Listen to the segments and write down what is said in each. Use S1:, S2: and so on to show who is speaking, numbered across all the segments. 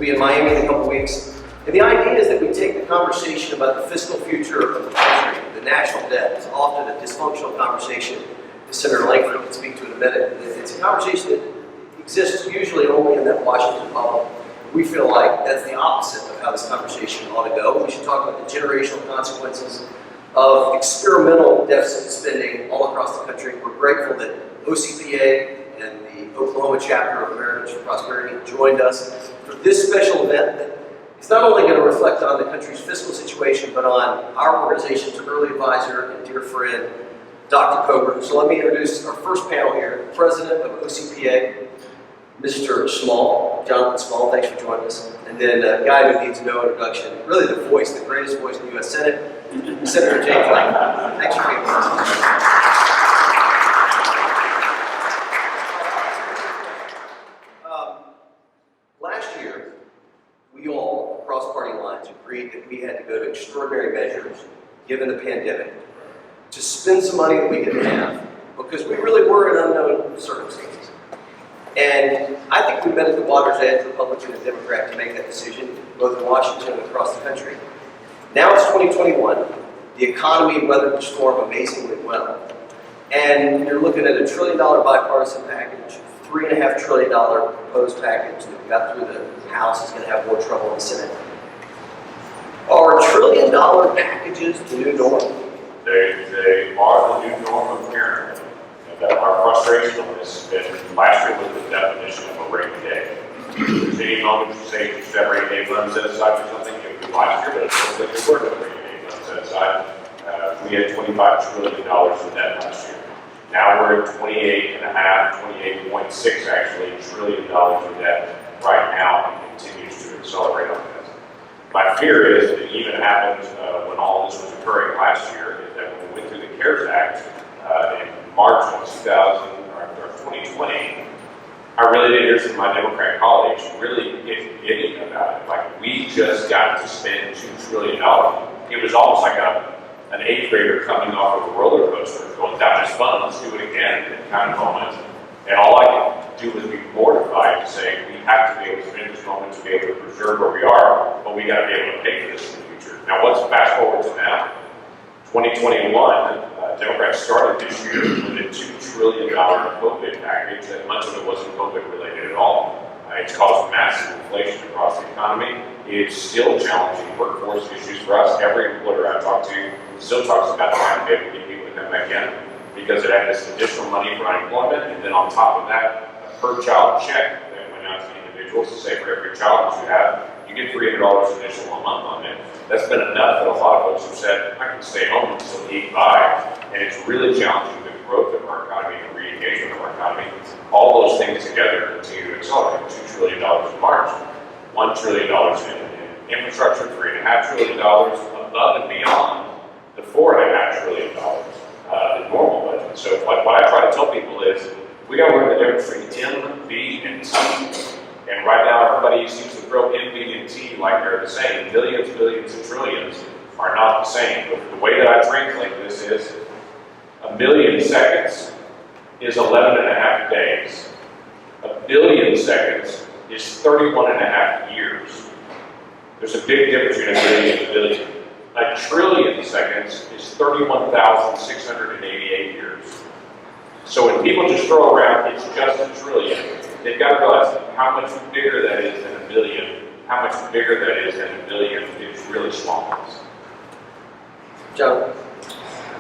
S1: be in Miami in a couple weeks. And the idea is that we take the conversation about the fiscal future of the country, the national debt. It's often a dysfunctional conversation that Senator Lankford can speak to in a minute. It's a conversation that exists usually only in that Washington bubble. We feel like that's the opposite of how this conversation ought to go. We should talk about the generational consequences of experimental deficit spending all across the country. We're grateful that OCPA and the Oklahoma chapter of Americans for Prosperity joined us for this special event that is not only going to reflect on the country's fiscal situation, but on our organization's early advisor and dear friend, Dr. Coburn. So let me introduce our first panel here, President of OCPA, Mr. Small, Jonathan Small, thanks for joining us. And then a guy who needs no introduction, really the voice, the greatest voice in the U.S. Senate, Senator James Lankford. Thanks for being with us. Last year, we all, across party lines, agreed that we had to go to extraordinary measures, given the pandemic, to spend some money that we didn't have, because we really were in unknown circumstances. And I think we met at the water's edge, Republican and Democrat, to make that decision, both in Washington and across the country. Now it's 2021. The economy weathered the storm amazingly well. And you're looking at $1 trillion bipartisan package, $3.5 trillion proposed package that we got through the House is going to have more trouble in the Senate. Are $1 trillion packages the new norm?
S2: They are the new norm apparently. Our frustration on this has been last year was the definition of a rainy day. There's any moment you say you have rainy day funds set aside for something, it was last year, but it looks like there were no rainy day funds set aside. We had $25 trillion in debt last year. Now we're at 28.6 actually trillion dollars in debt right now, and continues to accelerate on this. My fear is that even happened when all this was occurring last year, is that when we went through the CARES Act in March of 2020, I really did hear some of my Democrat colleagues really get giddy about it. Like, we just got to spend $2 trillion. It was almost like an eighth grader coming off of a roller coaster, going, that was fun, let's do it again, kind of moment. And all I could do was be mortified to say, we have to be able to spend this moment to be able to preserve where we are, but we got to be able to pay for this in the future. Now, let's fast forward to now. 2021, Democrats started this year with a $2 trillion COVID package, that much of it wasn't COVID related at all. It's caused massive inflation across the economy. It's still challenging workforce issues for us. Every employer I talk to still talks about trying to be able to get people to come back in, because it had this additional money for unemployment, and then on top of that, a per child check that went out to individuals to say for every child that you have, you get $300 additional a month on it. That's been enough that a lot of folks have said, I can stay home and still eat by, and it's really challenging the growth of our economy and the re-engagement of our economy. All those things together continue to accelerate. $2 trillion in March, $1 trillion in infrastructure, $3.5 trillion above and beyond the $4.5 trillion, the normal budget. So what I try to tell people is, we got to learn the difference between M, B, and T. And right now, everybody seems to throw M, B, and T like they're the same. Billions, billions, and trillions are not the same. But the way that I translate this is, 1 million seconds is 11.5 days. 1 billion seconds is 31.5 years. There's a big difference between 1 billion and a billion. 1 trillion seconds is 31,688 years. So when people just throw around, it's just a trillion, they've got to realize how much bigger that is than a billion, how much bigger that is than a billion. It's really small.
S1: Joe?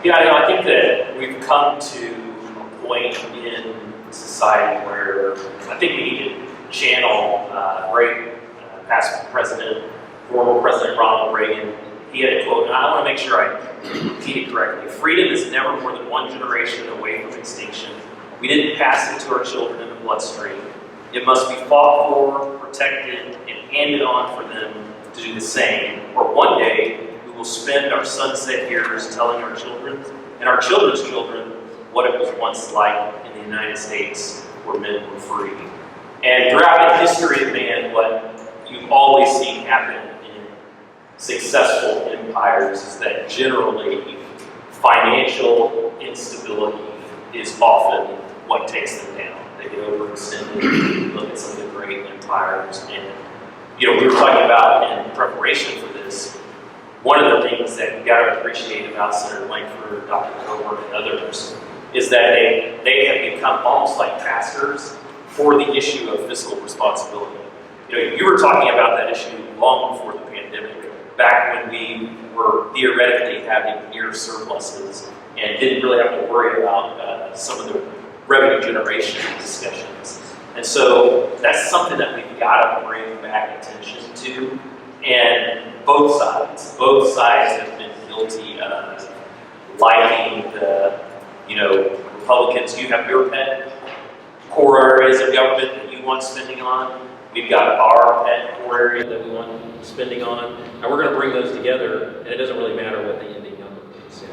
S3: Yeah, I think that we've come to a point in society where I think we need to channel past president, former President Ronald Reagan. He had a quote, and I want to make sure I repeat it correctly. Freedom is never more than one generation away from extinction. We didn't pass it to our children in the bloodstream. It must be fought for, protected, and handed on for them to do the same. Or one day, we will spend our sunset years telling our children and our children's children what it was once like in the United States where men were free. And throughout the history of man, what you've always seen happen in successful empires is that generally financial instability is often what takes them down. They get overextended. You look at some of the great empires, and we were talking about in preparation for this, one of the things that you got to appreciate about Senator Lankford, Dr. Coburn, and others is that they have become almost like pastors for the issue of fiscal responsibility. You were talking about that issue long before the pandemic, back when we were theoretically having near surpluses and didn't really have to worry about some of the revenue generation discussions. And so that's something that we've got to bring back attention to. And both sides have been guilty of liking the, Republicans. You have your pet core areas of government that you want spending on. We've got our pet core area that we want spending on. And we're going to bring those together, and it doesn't really matter what the ending number is.
S1: Yeah.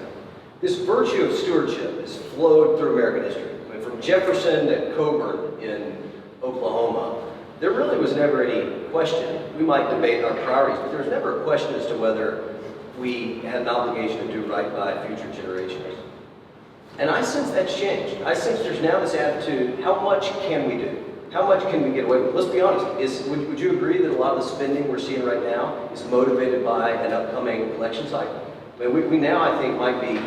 S1: This virtue of stewardship has flowed through American history. I mean, from Jefferson to Coburn in Oklahoma, there really was never any question. We might debate our priorities, but there was never a question as to whether we had an obligation to do right by future generations. And I sense that's changed. I sense there's now this attitude, how much can we do? How much can we get away with? Let's be honest, would you agree that a lot of the spending we're seeing right now is motivated by an upcoming election cycle? I mean, we now, I think, might be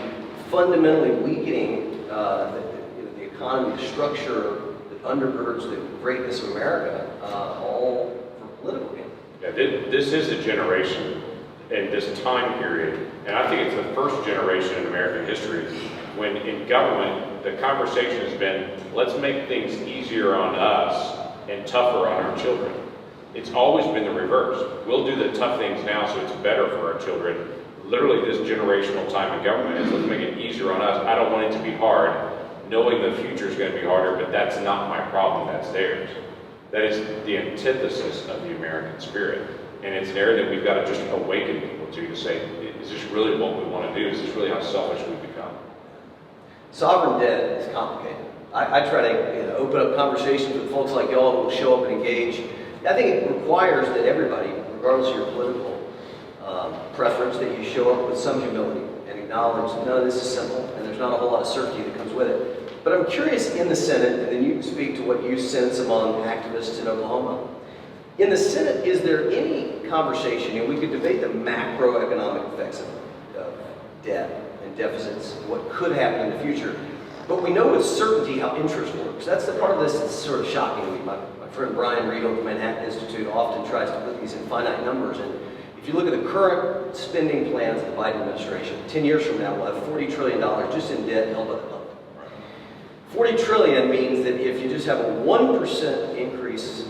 S1: fundamentally weakening the economy, the structure that undergirds the greatness of America, all for political gain.
S2: Yeah, this is a generation in this time period, and I think it's the first generation in American history when in government the conversation has been, let's make things easier on us and tougher on our children. It's always been the reverse. We'll do the tough things now so it's better for our children. Literally this generational time in government is, let's make it easier on us. I don't want it to be hard, knowing the future is going to be harder, but that's not my problem, that's theirs. That is the antithesis of the American spirit. And it's an area that we've got to just awaken people to say, is this really what we want to do? Is this really how selfish we've become?
S1: Sovereign debt is complicated. I try to open up conversations with folks like y'all who will show up and engage. I think it requires that everybody, regardless of your political preference, that you show up with some humility and acknowledge none of this is simple and there's not a whole lot of certainty that comes with it. But I'm curious in the Senate, and then you can speak to what you sense among activists in Oklahoma. In the Senate, is there any conversation, and we could debate the macroeconomic effects of debt and deficits, what could happen in the future, but we know with certainty how interest works. That's the part of this that's sort of shocking to me. My friend Brian Reed of the Manhattan Institute often tries to put these in finite numbers, and if you look at the current spending plans of the Biden administration, 10 years from now we'll have $40 trillion just in debt held by the public. 40 trillion means that if you just have a 1% increase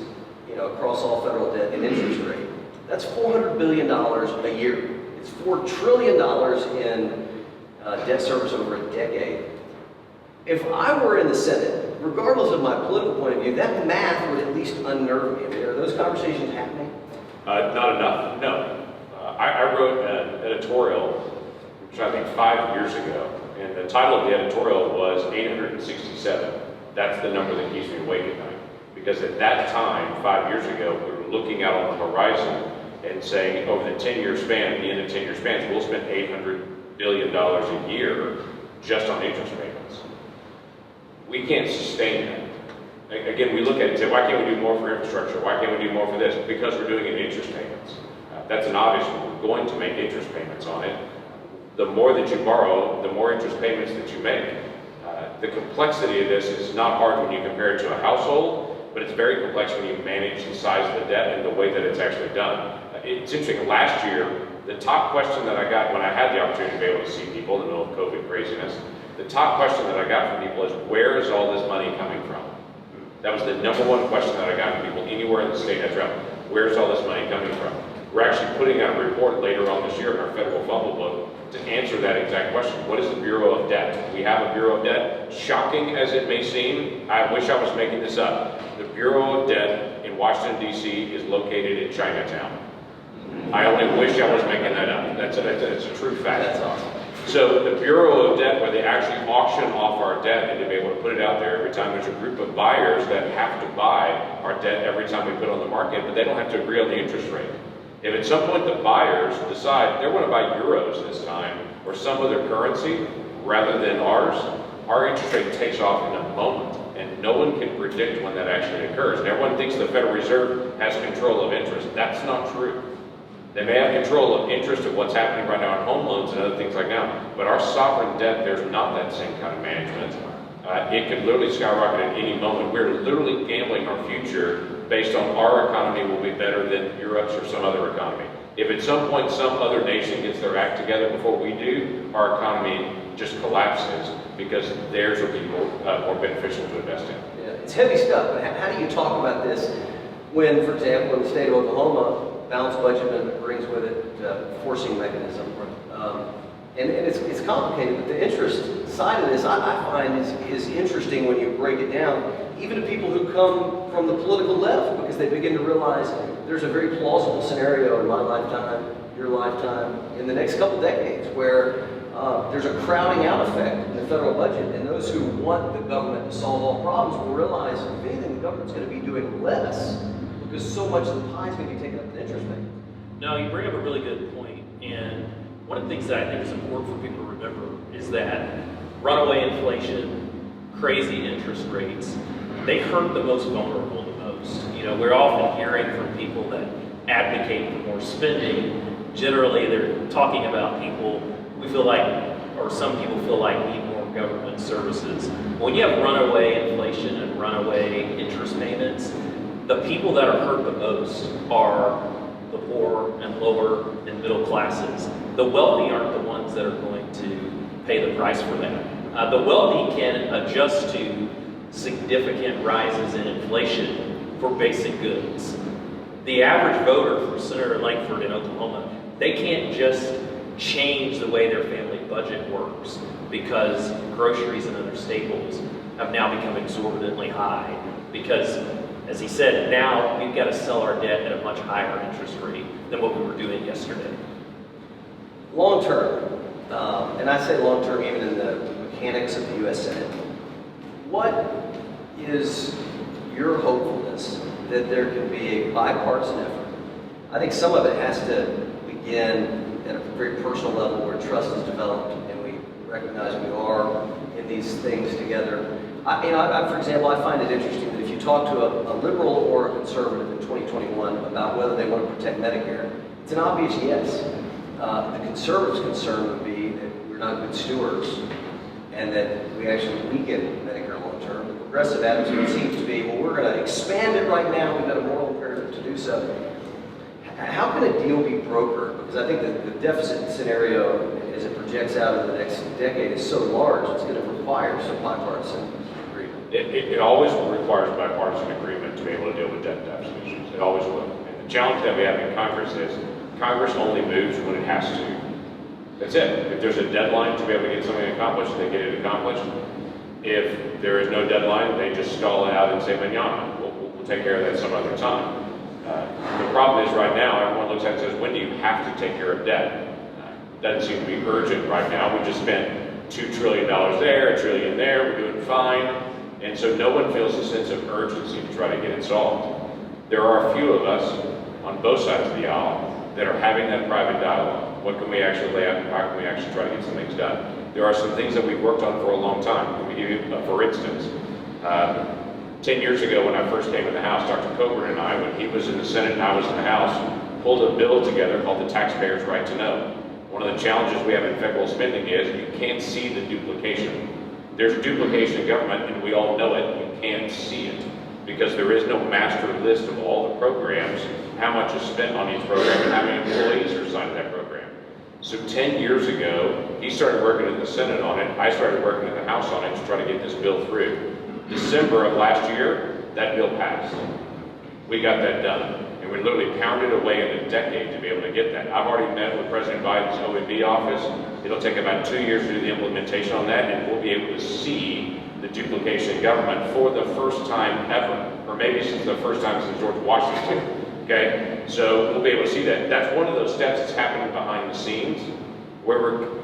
S1: across all federal debt and interest rate, that's $400 billion a year. It's $4 trillion in debt service over a decade. If I were in the Senate, regardless of my political point of view, that math would at least unnerve me. I mean, are those conversations happening?
S2: Not enough, no. I wrote an editorial, which I think 5 years ago, and the title of the editorial was 867. That's the number that keeps me awake at night. Because at that time, 5 years ago, we were looking out on the horizon and saying, over the 10-year span, at the end of 10-year spans, we'll spend $800 billion a year just on interest payments. We can't sustain that. Again, we look at it and say, why can't we do more for infrastructure? Why can't we do more for this? Because we're doing it in interest payments. That's an obvious one. We're going to make interest payments on it. The more that you borrow, the more interest payments that you make. The complexity of this is not hard when you compare it to a household, but it's very complex when you manage the size of the debt and the way that it's actually done. It's interesting, last year, the top question that I got when I had the opportunity to be able to see people in the middle of COVID craziness, the top question that I got from people is, where is all this money coming from? That was the number one question that I got from people anywhere in the state I traveled. Where's all this money coming from? We're actually putting out a report later on this year in our federal fumble book to answer that exact question. What is the Bureau of Debt? We have a Bureau of Debt. Shocking as it may seem, I wish I was making this up. The Bureau of Debt in Washington, D.C. is located in Chinatown. I only wish I was making that up. That's a true fact.
S1: That's awesome.
S2: So the Bureau of Debt, where they actually auction off our debt and to be able to put it out there every time, there's a group of buyers that have to buy our debt every time we put it on the market, but they don't have to agree on the interest rate. If at some point the buyers decide they want to buy euros this time or some other currency rather than ours, our interest rate takes off in a moment, and no one can predict when that actually occurs. And everyone thinks the Federal Reserve has control of interest. That's not true. They may have control of interest of what's happening right now on home loans and other things like that, but our sovereign debt, there's not that same kind of management. It could literally skyrocket at any moment. We're literally gambling our future based on our economy will be better than Europe's or some other economy. If at some point some other nation gets their act together before we do, our economy just collapses because theirs will be more beneficial to invest in.
S1: Yeah, it's heavy stuff, but how do you talk about this when, for example, in the state of Oklahoma, balanced budget brings with it forcing mechanism? And it's complicated, but the interest side of this I find is interesting when you break it down, even to people who come from the political left, because they begin to realize there's a very plausible scenario in my lifetime, your lifetime, in the next couple decades where there's a crowding out effect in the federal budget, and those who want the government to solve all problems will realize, if anything, the government's going to be doing less because so much of the pie is going to be taken up with interest payments.
S3: No, you bring up a really good point, and one of the things that I think is important for people to remember is that runaway inflation, crazy interest rates, they hurt the most vulnerable the most. You know, we're often hearing from people that advocate for more spending. Generally, they're talking about people we feel like, or some people feel like, need more government services. When you have runaway inflation and runaway interest payments, the people that are hurt the most are the poor and lower and middle classes. The wealthy aren't the ones that are going to pay the price for that. The wealthy can adjust to significant rises in inflation for basic goods. The average voter for Senator Lankford in Oklahoma, they can't just change the way their family budget works because groceries and other staples have now become exorbitantly high because, as he said, now we've got to sell our debt at a much higher interest rate than what we were doing yesterday.
S1: Long term, and I say long term even in the mechanics of the U.S. Senate, what is your hopefulness that there can be a bipartisan effort? I think some of it has to begin at a very personal level where trust is developed and we recognize we are in these things together. For example, I find it interesting that if you talk to a liberal or a conservative in 2021 about whether they want to protect Medicare, it's an obvious yes. The conservatives' concern would be that we're not good stewards and that we actually weaken Medicare long term. The progressive attitude seems to be, well, we're going to expand it right now, we've got a moral imperative to do so. How can a deal be brokered? Because I think that the deficit scenario, as it projects out in the next decade, is so large, it's going to require some bipartisan agreement.
S2: It always requires bipartisan agreement to be able to deal with debt deficit issues. It always will. And the challenge that we have in Congress is Congress only moves when it has to. That's it. If there's a deadline to be able to get something accomplished, they get it accomplished. If there is no deadline, they just stall it out and say, manana, we'll take care of that some other time. The problem is right now, everyone looks at it and says, when do you have to take care of debt? Doesn't seem to be urgent right now. We just spent $2 trillion there, $1 trillion there, we're doing fine. And so no one feels a sense of urgency to try to get it solved. There are a few of us on both sides of the aisle that are having that private dialogue. What can we actually lay out and how can we actually try to get some things done? There are some things that we've worked on for a long time. Let me give you, for instance, 10 years ago when I first came in the House, Dr. Coburn and I, when he was in the Senate and I was in the House, pulled a bill together called the Taxpayers' Right to Know. One of the challenges we have in federal spending is you can't see the duplication. There's duplication in government and we all know it, you can't see it because there is no master list of all the programs, how much is spent on each program and how many employees are assigned to that program. So 10 years ago, he started working in the Senate on it, I started working in the House on it to try to get this bill through. December of last year, that bill passed. We got that done. And we literally pounded away in a decade to be able to get that. I've already met with President Biden's OMB office. It'll take about 2 years to do the implementation on that, and we'll be able to see the duplication in government for the first time ever, or maybe since the first time since George Washington. Okay? So we'll be able to see that. That's one of those steps that's happening behind the scenes where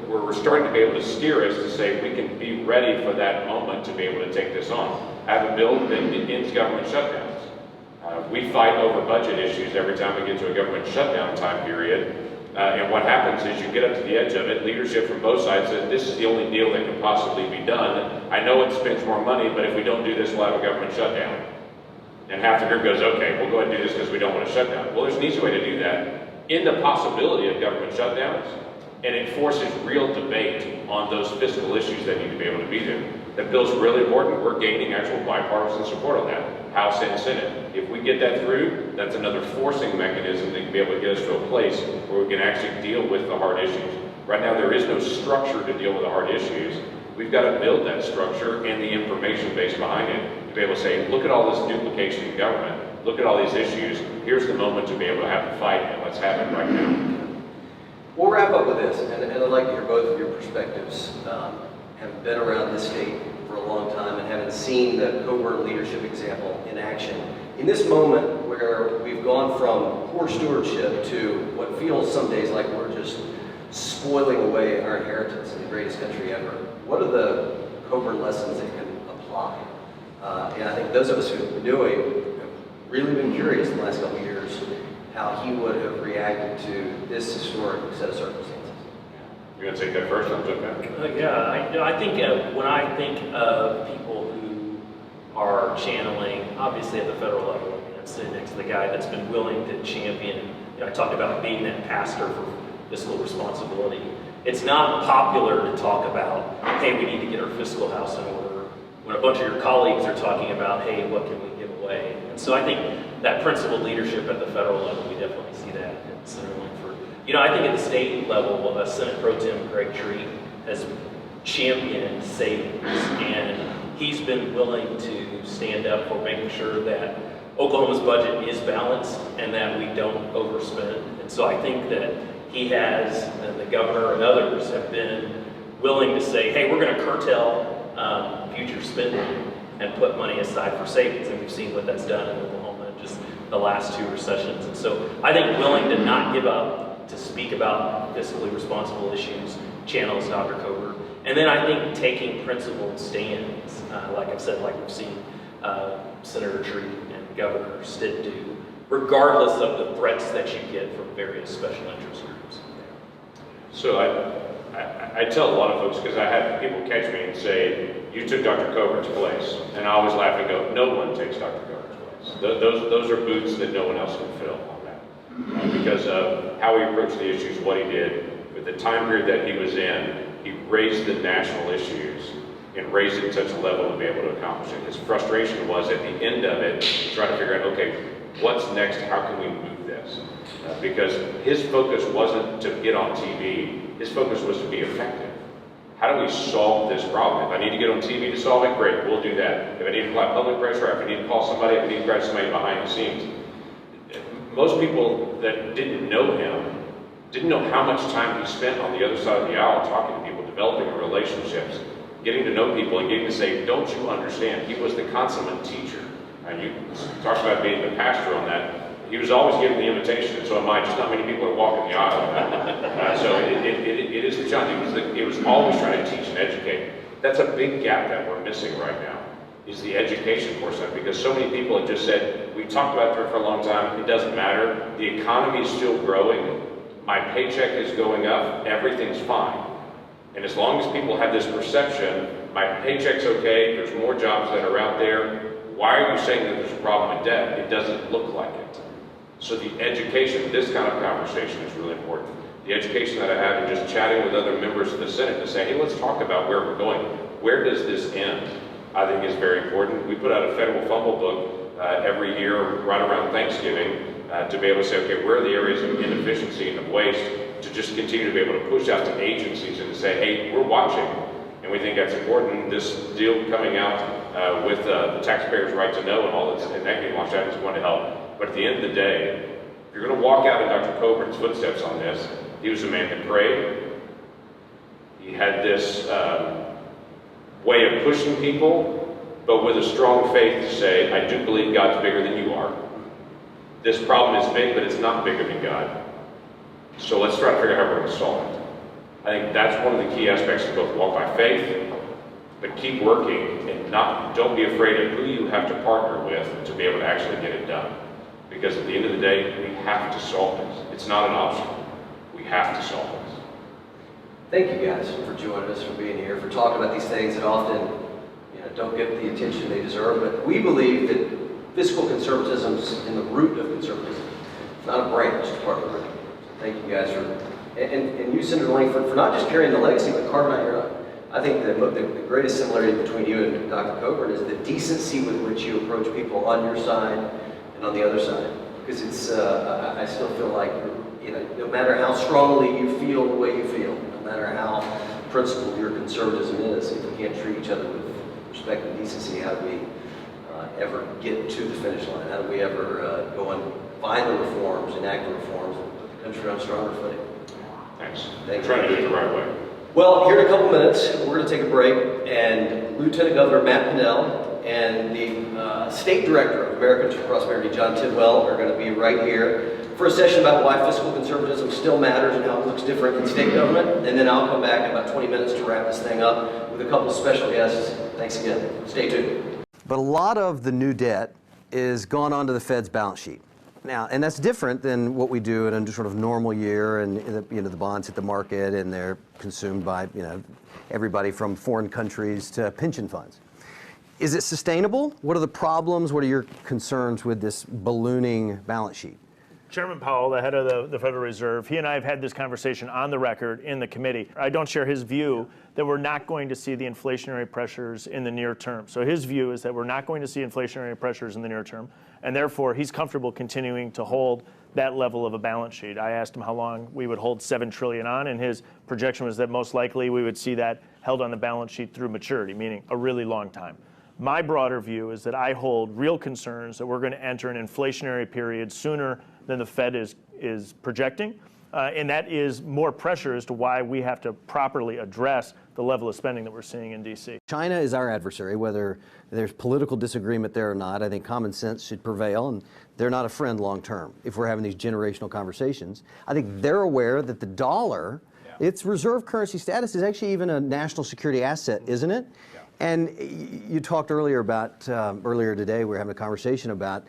S2: we're starting to be able to steer us to say we can be ready for that moment to be able to take this on. I have a bill that ends government shutdowns. We fight over budget issues every time we get to a government shutdown time period. And what happens is you get up to the edge of it, leadership from both sides says, this is the only deal that can possibly be done. I know it spends more money, but if we don't do this, we'll have a government shutdown. And half the group goes, okay, we'll go ahead and do this because we don't want to shut down. Well, there's an easy way to do that. In the possibility of government shutdowns, and it forces real debate on those fiscal issues that need to be able to be there. That bill's really important. We're gaining actual bipartisan support on that, House and Senate. If we get that through, that's another forcing mechanism that can be able to get us to a place where we can actually deal with the hard issues. Right now, there is no structure to deal with the hard issues. We've got to build that structure and the information base behind it to be able to say, look at all this duplication in government. Look at all these issues. Here's the moment to be able to have the fight, and let's have it right now.
S1: We'll wrap up with this, and I'd like to hear both of your perspectives. Having been around this state for a long time and having seen the Coburn leadership example in action, in this moment where we've gone from poor stewardship to what feels some days like we're just spoiling away our inheritance in the greatest country ever, what are the Coburn lessons that can apply? And I think those of us who knew him have really been curious in the last couple of years how he would have reacted to this historic set of circumstances.
S2: You're going to take that first? I'll jump back.
S3: I think when I think of people who are channeling, obviously at the federal level, I mean, I'm sitting next to the guy that's been willing to champion, I talked about being that pastor for fiscal responsibility. It's not popular to talk about, hey, we need to get our fiscal house in order, when a bunch of your colleagues are talking about, hey, what can we give away? And so I think that principled leadership at the federal level, we definitely see that in Senator Lankford. I think at the state level, Senate Pro Tem Greg Treat has championed savings, and he's been willing to stand up for making sure that Oklahoma's budget is balanced and that we don't overspend. And so I think that he has, and the governor and others have been willing to say, hey, we're going to curtail future spending and put money aside for savings. And we've seen what that's done in Oklahoma in just the last 2 recessions. And so I think willing to not give up, to speak about fiscally responsible issues, channels Dr. Coburn. And then I think taking principled stands, like I've said, like we've seen Senator Treat and Governor Stitt do, regardless of the threats that you get from various special interest groups.
S2: So I tell a lot of folks, because I had people catch me and say, you took Dr. Coburn's place. And I always laugh and go, no one takes Dr. Coburn's place. Those are boots that no one else can fill on that. Because of how he approached the issues, what he did, with the time period that he was in, he raised the national issues and raised it to such a level to be able to accomplish it. His frustration was at the end of it, trying to figure out, okay, what's next? How can we move this? Because his focus wasn't to get on TV. His focus was to be effective. How do we solve this problem? If I need to get on TV to solve it, great, we'll do that. If I need to apply public pressure, if I need to call somebody, if I need to grab somebody behind the scenes. Most people that didn't know him didn't know how much time he spent on the other side of the aisle talking to people, developing relationships, getting to know people, and getting to say, don't you understand? He was the consummate teacher. And you talked about being the pastor on that. He was always giving the invitation, and so am I. Just not many people are walking the aisle. So it is the challenge. It was always trying to teach and educate. That's a big gap that we're missing right now, is the education portion of it, because so many people have just said, we talked about it for a long time, it doesn't matter. The economy is still growing. My paycheck is going up. Everything's fine. And as long as people have this perception, my paycheck's okay, there's more jobs that are out there, why are you saying that there's a problem with debt? It doesn't look like it. So the education, this kind of conversation is really important. The education that I had in just chatting with other members of the Senate to say, hey, let's talk about where we're going. Where does this end? I think is very important. We put out a federal fumble book every year right around Thanksgiving to be able to say, okay, where are the areas of inefficiency and of waste, to just continue to be able to push out to agencies and to say, hey, we're watching. And we think that's important. This deal coming out with the taxpayers' right to know and all that's, and that getting watched out is going to help. But at the end of the day, if you're going to walk out in Dr. Coburn's footsteps on this, he was a man that prayed. He had this way of pushing people, but with a strong faith to say, I do believe God's bigger than you are. This problem is big, but it's not bigger than God. So let's try to figure out how we're going to solve it. I think that's one of the key aspects of both walk by faith, but keep working and don't be afraid of who you have to partner with to be able to actually get it done. Because at the end of the day, we have to solve this. It's not an option. We have to solve this.
S1: Thank you guys for joining us, for being here, for talking about these things that often don't get the attention they deserve. But we believe that fiscal conservatism is in the root of conservatism. It's not a branch, it's part of the root. Thank you guys for, and you, Senator Lankford, for not just carrying the legacy, but carving out your own. I think the greatest similarity between you and Dr. Coburn is the decency with which you approach people on your side and on the other side. Because it's, I still feel like, no matter how strongly you feel the way you feel, no matter how principled your conservatism is, if we can't treat each other with respect and decency, how do we ever get to the finish line? How do we ever go and find the reforms, enact the reforms, and put the country on stronger footing?
S2: Thanks.
S1: Thank
S2: Trying to
S1: you.
S2: do it the right way.
S1: Well, here in a couple minutes, we're going to take a break, and Lieutenant Governor Matt Pinnell and the State Director of Americans for Prosperity, John Tidwell, are going to be right here for a session about why fiscal conservatism still matters and how it looks different in state government. And then I'll come back in about 20 minutes to wrap this thing up with a couple of special guests. Thanks again. Stay tuned. But a lot of the new debt is gone onto the Fed's balance sheet. Now, and that's different than what we do in a sort of normal year, and the bonds hit the market and they're consumed by everybody from foreign countries to pension funds. Is it sustainable? What are the problems? What are your concerns with this ballooning balance sheet?
S4: Chairman Powell, the head of the Federal Reserve, he and I have had this conversation on the record in the committee. I don't share his view that we're not going to see the inflationary pressures in the near term. So his view is that we're not going to see inflationary pressures in the near term, and therefore he's comfortable continuing to hold that level of a balance sheet. I asked him how long we would hold $7 trillion on, and his projection was that most likely we would see that held on the balance sheet through maturity, meaning a really long time. My broader view is that I hold real concerns that we're going to enter an inflationary period sooner than the Fed is projecting, and that is more pressure as to why we have to properly address the level of spending that we're seeing in D.C.
S1: China is our adversary, whether there's political disagreement there or not. I think common sense should prevail, and they're not a friend long term if we're having these generational conversations. I think they're aware that the dollar, its reserve currency status is actually even a national security asset, isn't it? Yeah. And you talked earlier about, earlier today, we were having a conversation about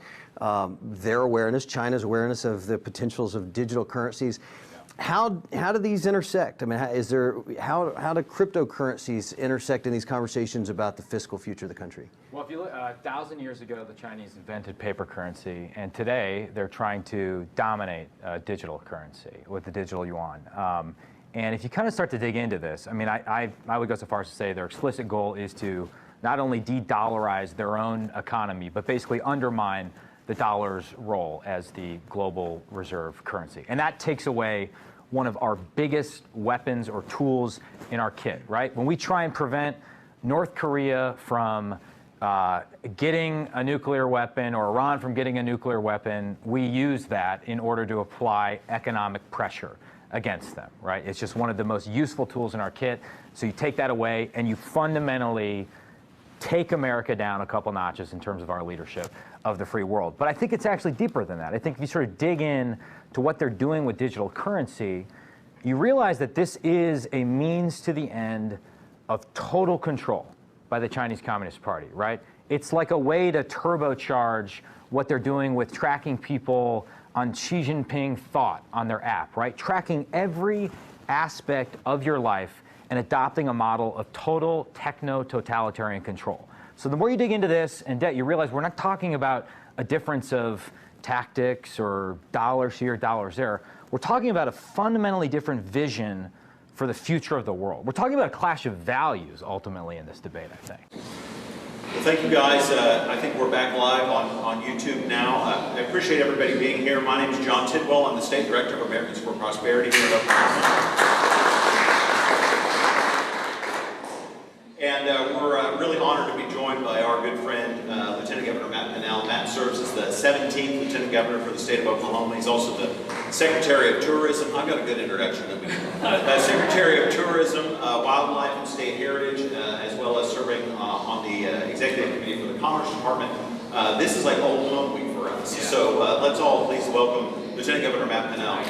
S1: their awareness, China's awareness of the potentials of digital currencies. How do these intersect? I mean, how do cryptocurrencies intersect in these conversations about the fiscal future of the country?
S5: Well, if you look, 1,000 years ago, the Chinese invented paper currency, and today they're trying to dominate digital currency with the digital yuan. And if you kind of start to dig into this, I mean, I would go so far as to say their explicit goal is to not only de-dollarize their own economy, but basically undermine the dollar's role as the global reserve currency. And that takes away one of our biggest weapons or tools in our kit, right? When we try and prevent North Korea from getting a nuclear weapon or Iran from getting a nuclear weapon, we use that in order to apply economic pressure against them, right? It's just one of the most useful tools in our kit. So you take that away and you fundamentally take America down a couple notches in terms of our leadership of the free world. But I think it's actually deeper than that. I think if you sort of dig in to what they're doing with digital currency, you realize that this is a means to the end of total control by the Chinese Communist Party, right? It's like a way to turbocharge what they're doing with tracking people on Xi Jinping thought on their app, right? Tracking every aspect of your life and adopting a model of total techno-totalitarian control. So the more you dig into this and debt, you realize we're not talking about a difference of tactics or dollars here, dollars there. We're talking about a fundamentally different vision for the future of the world. We're talking about a clash of values, ultimately, in this debate, I think.
S6: Well, thank you, guys. I think we're back live on YouTube now. I appreciate everybody being here. My name is John Tidwell. I'm the State Director of Americans for Prosperity here in Oklahoma. And we're really honored to be joined by our good friend, Lieutenant Governor Matt Pinnell. Matt serves as the 17th Lieutenant Governor for the state of Oklahoma. He's also the Secretary of Tourism. I've got a good introduction. Secretary of Tourism, Wildlife and State Heritage, as well as serving on the Executive Committee for the Commerce Department. This is like old home week for us. Yeah. So let's all please welcome Lieutenant Governor Matt Pinnell.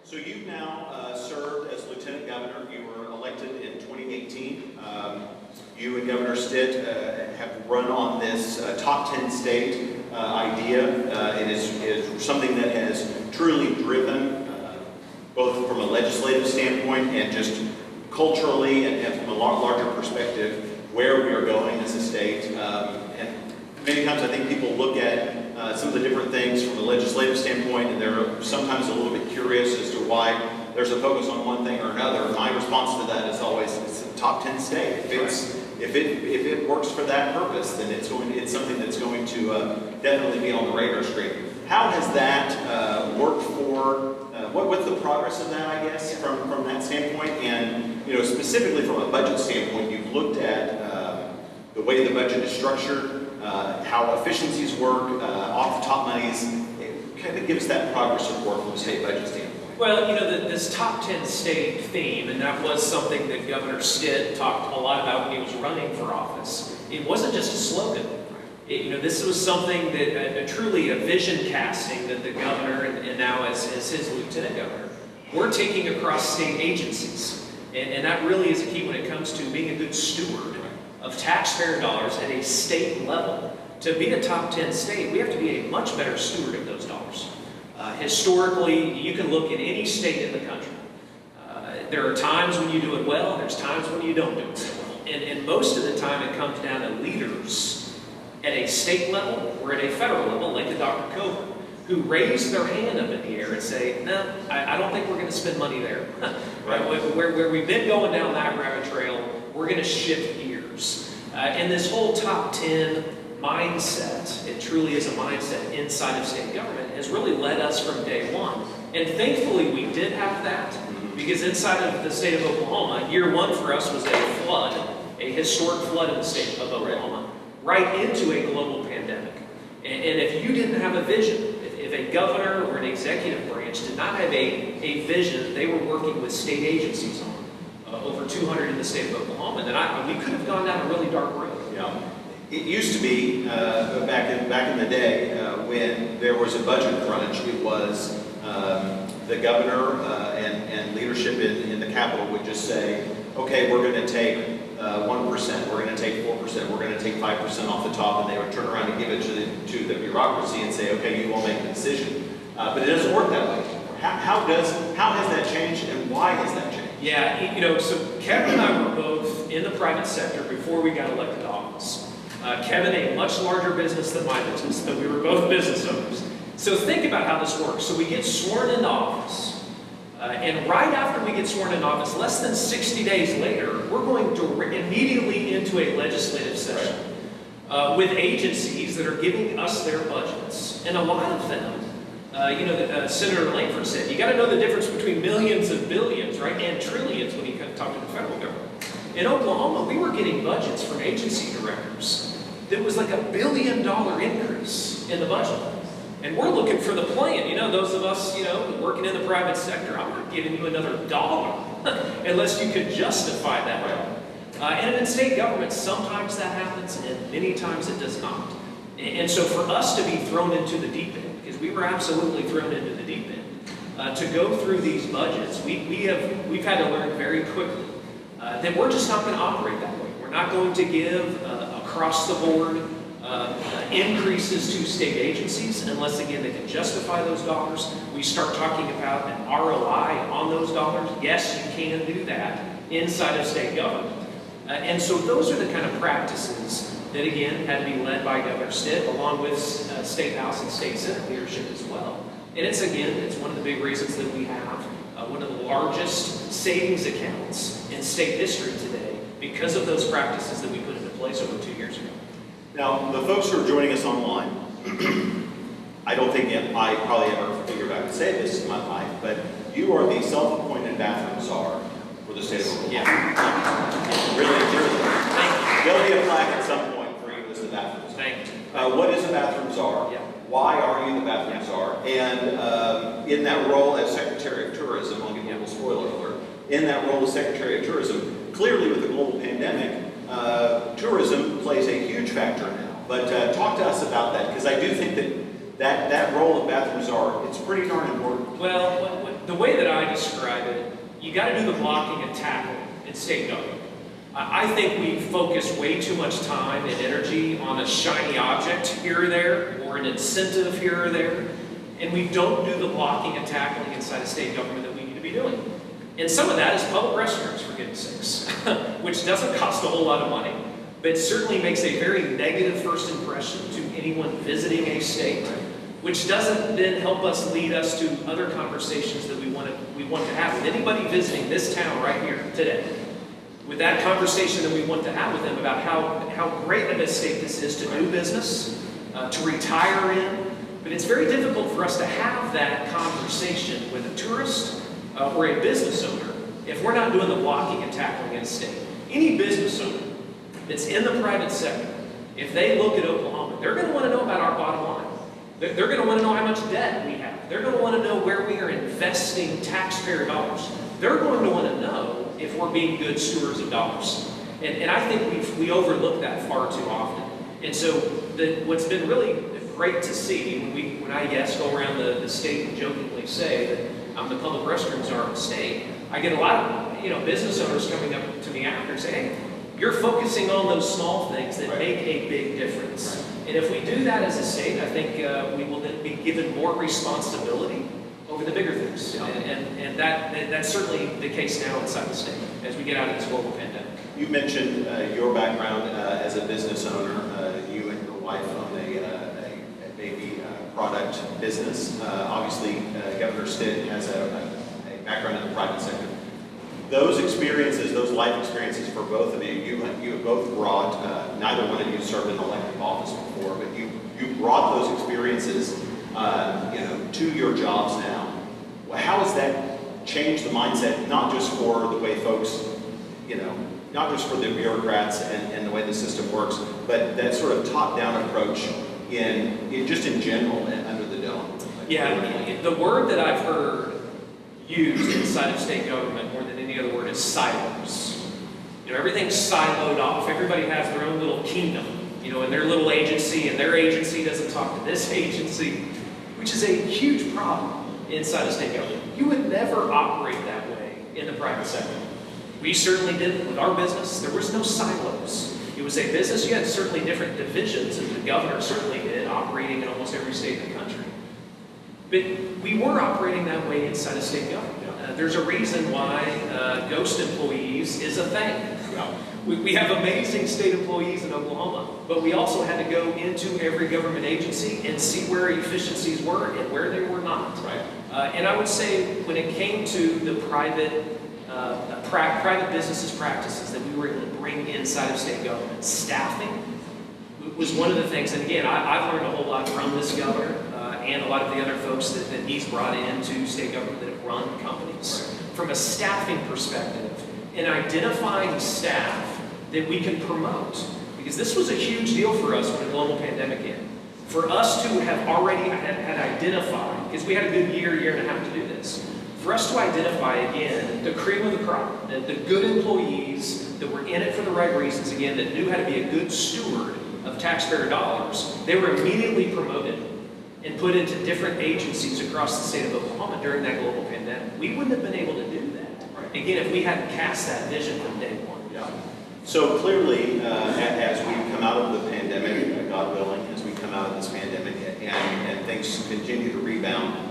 S6: So you've now served as Lieutenant Governor. You were elected in 2018. You and Governor Stitt have run on this top 10 state idea. It is something that has truly driven, both from a legislative standpoint and just culturally and from a larger perspective, where we are going as a state. And many times I think people look at some of the different things from a legislative standpoint, and they're sometimes a little bit curious as to why there's a focus on one thing or another. My response to that is always, it's a top 10 state. If it works for that purpose, then it's something that's going to definitely be on the radar screen. How has that worked for? What's the progress of that, I guess, from that standpoint? And specifically from a budget standpoint, you've looked at the way the budget is structured, how efficiencies work, off-the-top monies. Kind of give us that progress report from the state budget standpoint.
S3: Well, this top 10 state theme, and that was something that Governor Stitt talked a lot about when he was running for office. It wasn't just a slogan. This was something that truly a vision casting that the governor, and now as his lieutenant governor, we're taking across state agencies. And that really is a key when it comes to being a good steward of taxpayer dollars at a state level. To be a top 10 state, we have to be a much better steward of those dollars. Historically, you can look at any state in the country. There are times when you do it well, and there's times when you don't do it so well. And most of the time it comes down to leaders at a state level or at a federal level, like the Dr. Coburn, who raise their hand up in the air and say, no, I don't think we're going to spend money there. Right? Where we've been going down that rabbit trail, we're going to shift gears. And this whole top 10 mindset, it truly is a mindset inside of state government, has really led us from day one. And thankfully we did have that, because inside of the state of Oklahoma, year one for us was a flood, a historic flood in the state of Oklahoma, right into a global pandemic. And if you didn't have a vision, if a governor or an executive branch did not have a vision that they were working with state agencies on, over 200 in the state of Oklahoma, then we could have gone down a really dark road.
S6: Yeah. It used to be, back in the day, when there was a budget crunch, it was the governor and leadership in the Capitol would just say, okay, we're going to take 1%, we're going to take 4%, we're going to take 5% off the top, and they would turn around and give it to the bureaucracy and say, okay, you all make the decision. But it doesn't work that way. How has that changed, and why has that changed?
S3: Yeah, so Kevin and I were both in the private sector before we got elected to office. Kevin, a much larger business than my business, but we were both business owners. So think about how this works. So we get sworn into office, and right after we get sworn into office, less than 60 days later, we're going immediately into a legislative session with agencies that are giving us their budgets. And a lot of them, Senator Lankford said, you got to know the difference between millions and billions, right, and trillions when you talk to the federal government. In Oklahoma, we were getting budgets from agency directors that was like $1 billion increase in the budget. And we're looking for the plan. Those of us, working in the private sector, I'm not giving you another dollar unless you can justify that. And in state government, sometimes that happens, and many times it does not. And so for us to be thrown into the deep end, because we were absolutely thrown into the deep end, to go through these budgets, we've had to learn very quickly that we're just not going to operate that way. We're not going to give across the board increases to state agencies unless, again, they can justify those dollars. We start talking about an ROI on those dollars. Yes, you can do that inside of state government. And so those are the kind of practices that, again, had to be led by Governor Stitt, along with State House and State Senate leadership as well. And it's one of the big reasons that we have one of the largest savings accounts in state history today because of those practices that we put into place over 2 years ago.
S6: Now, the folks who are joining us online, I don't think I probably ever figured I would say this in my life, but you are the self-appointed bathroom czar for the state of Oklahoma.
S3: Yeah.
S6: Really, truly. There'll be a plaque at some point for you as the bathroom czar.
S3: Thank you.
S6: What is a bathroom czar?
S3: Yeah.
S6: Why are you the bathroom czar? And in that role as Secretary of Tourism, I'll give you a little spoiler alert, in that role as Secretary of Tourism, clearly with the global pandemic, tourism plays a huge factor now. But talk to us about that, because I do think that role of bathroom czar, it's pretty darn important.
S3: Well, the way that I describe it, you got to do the blocking and tackling in state government.
S7: I think we focus way too much time and energy on a shiny object here or there, or an incentive here or there, and we don't do the blocking and tackling inside of state government that we need to be doing. And some of that is public restrooms, for goodness sakes, which doesn't cost a whole lot of money, but certainly makes a very negative first impression to anyone visiting a state, which doesn't then help us lead us to other conversations that we want to have with anybody visiting this town right here today. With that conversation that we want to have with them about how great of a state this is to do business, to retire in. But it's very difficult for us to have that conversation with a tourist or a business owner if we're not doing the blocking and tackling in a state. Any business owner that's in the private sector, if they look at Oklahoma, they're going to want to know about our bottom line. They're going to want to know how much debt we have. They're going to want to know where we are investing taxpayer dollars. They're going to want to know if we're being good stewards of dollars. And I think we overlook that far too often. And so what's been really great to see when I go around the state and jokingly say that the public restrooms are a mistake, I get a lot of business owners coming up to me after and say, hey, you're focusing on those small things that make a big difference. And if we do that as a state, I think we will then be given more responsibility over the bigger things. And that's certainly the case now inside the state as we get out of this global pandemic.
S6: You mentioned your background as a business owner. You and your wife own a baby product business. Obviously, Governor Stitt has a background in the private sector. Those experiences, those life experiences for both of you, you have both brought, neither one of you served in elected office before, but you brought those experiences to your jobs now. How has that changed the mindset, not just for the way folks, not just for the bureaucrats and the way the system works, but that sort of top-down approach in just in general and under the dome?
S7: Yeah, the word that I've heard used inside of state government more than any other word is silos. Everything's siloed off. Everybody has their own little kingdom, in their little agency, and their agency doesn't talk to this agency, which is a huge problem inside of state government. You would never operate that way in the private sector. We certainly didn't with our business. There was no silos. It was a business. You had certainly different divisions, and the governor certainly did, operating in almost every state in the country. But we were operating that way inside of state government. There's a reason why ghost employees is a thing. We have amazing state employees in Oklahoma, but we also had to go into every government agency and see where efficiencies were and where they were not. And I would say when it came to the private businesses practices that we were able to bring inside of state government, staffing was one of the things. And again, I've learned a whole lot from this governor and a lot of the other folks that he's brought into state government that have run companies. From a staffing perspective, in identifying staff that we can promote, because this was a huge deal for us when the global pandemic hit. For us to have already had identified, because we had a good year and a half to do this, for us to identify again the cream of the crop, the good employees that were in it for the right reasons, again, that knew how to be a good steward of taxpayer dollars, they were immediately promoted and put into different agencies across the state of Oklahoma during that global pandemic. We wouldn't have been able to do that, again, if we hadn't cast that vision from day one.
S6: So clearly, as we come out of the pandemic, God willing, as we come out of this pandemic and things continue to rebound,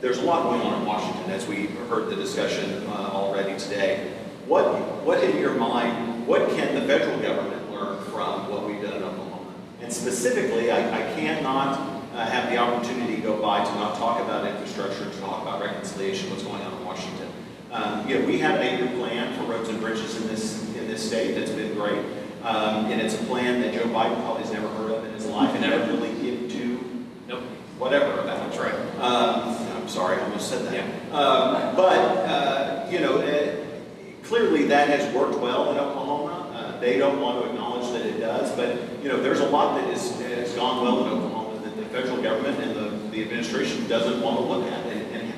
S6: there's a lot going on in Washington, as we heard the discussion already today. What in your mind, what can the federal government learn from what we've done in Oklahoma? And specifically, I cannot have the opportunity to go by to not talk about infrastructure, to talk about reconciliation, what's going on in Washington. We have an 8-year plan for roads and bridges in this state that's been great. And it's a plan that Joe Biden probably has never heard of in his life and never really given to whatever about.
S7: That's right.
S6: I'm sorry, I almost said that. Clearly that has worked well in Oklahoma. They don't want to acknowledge that it does, but there's a lot that has gone well in Oklahoma that the federal government and the administration doesn't want to look at. And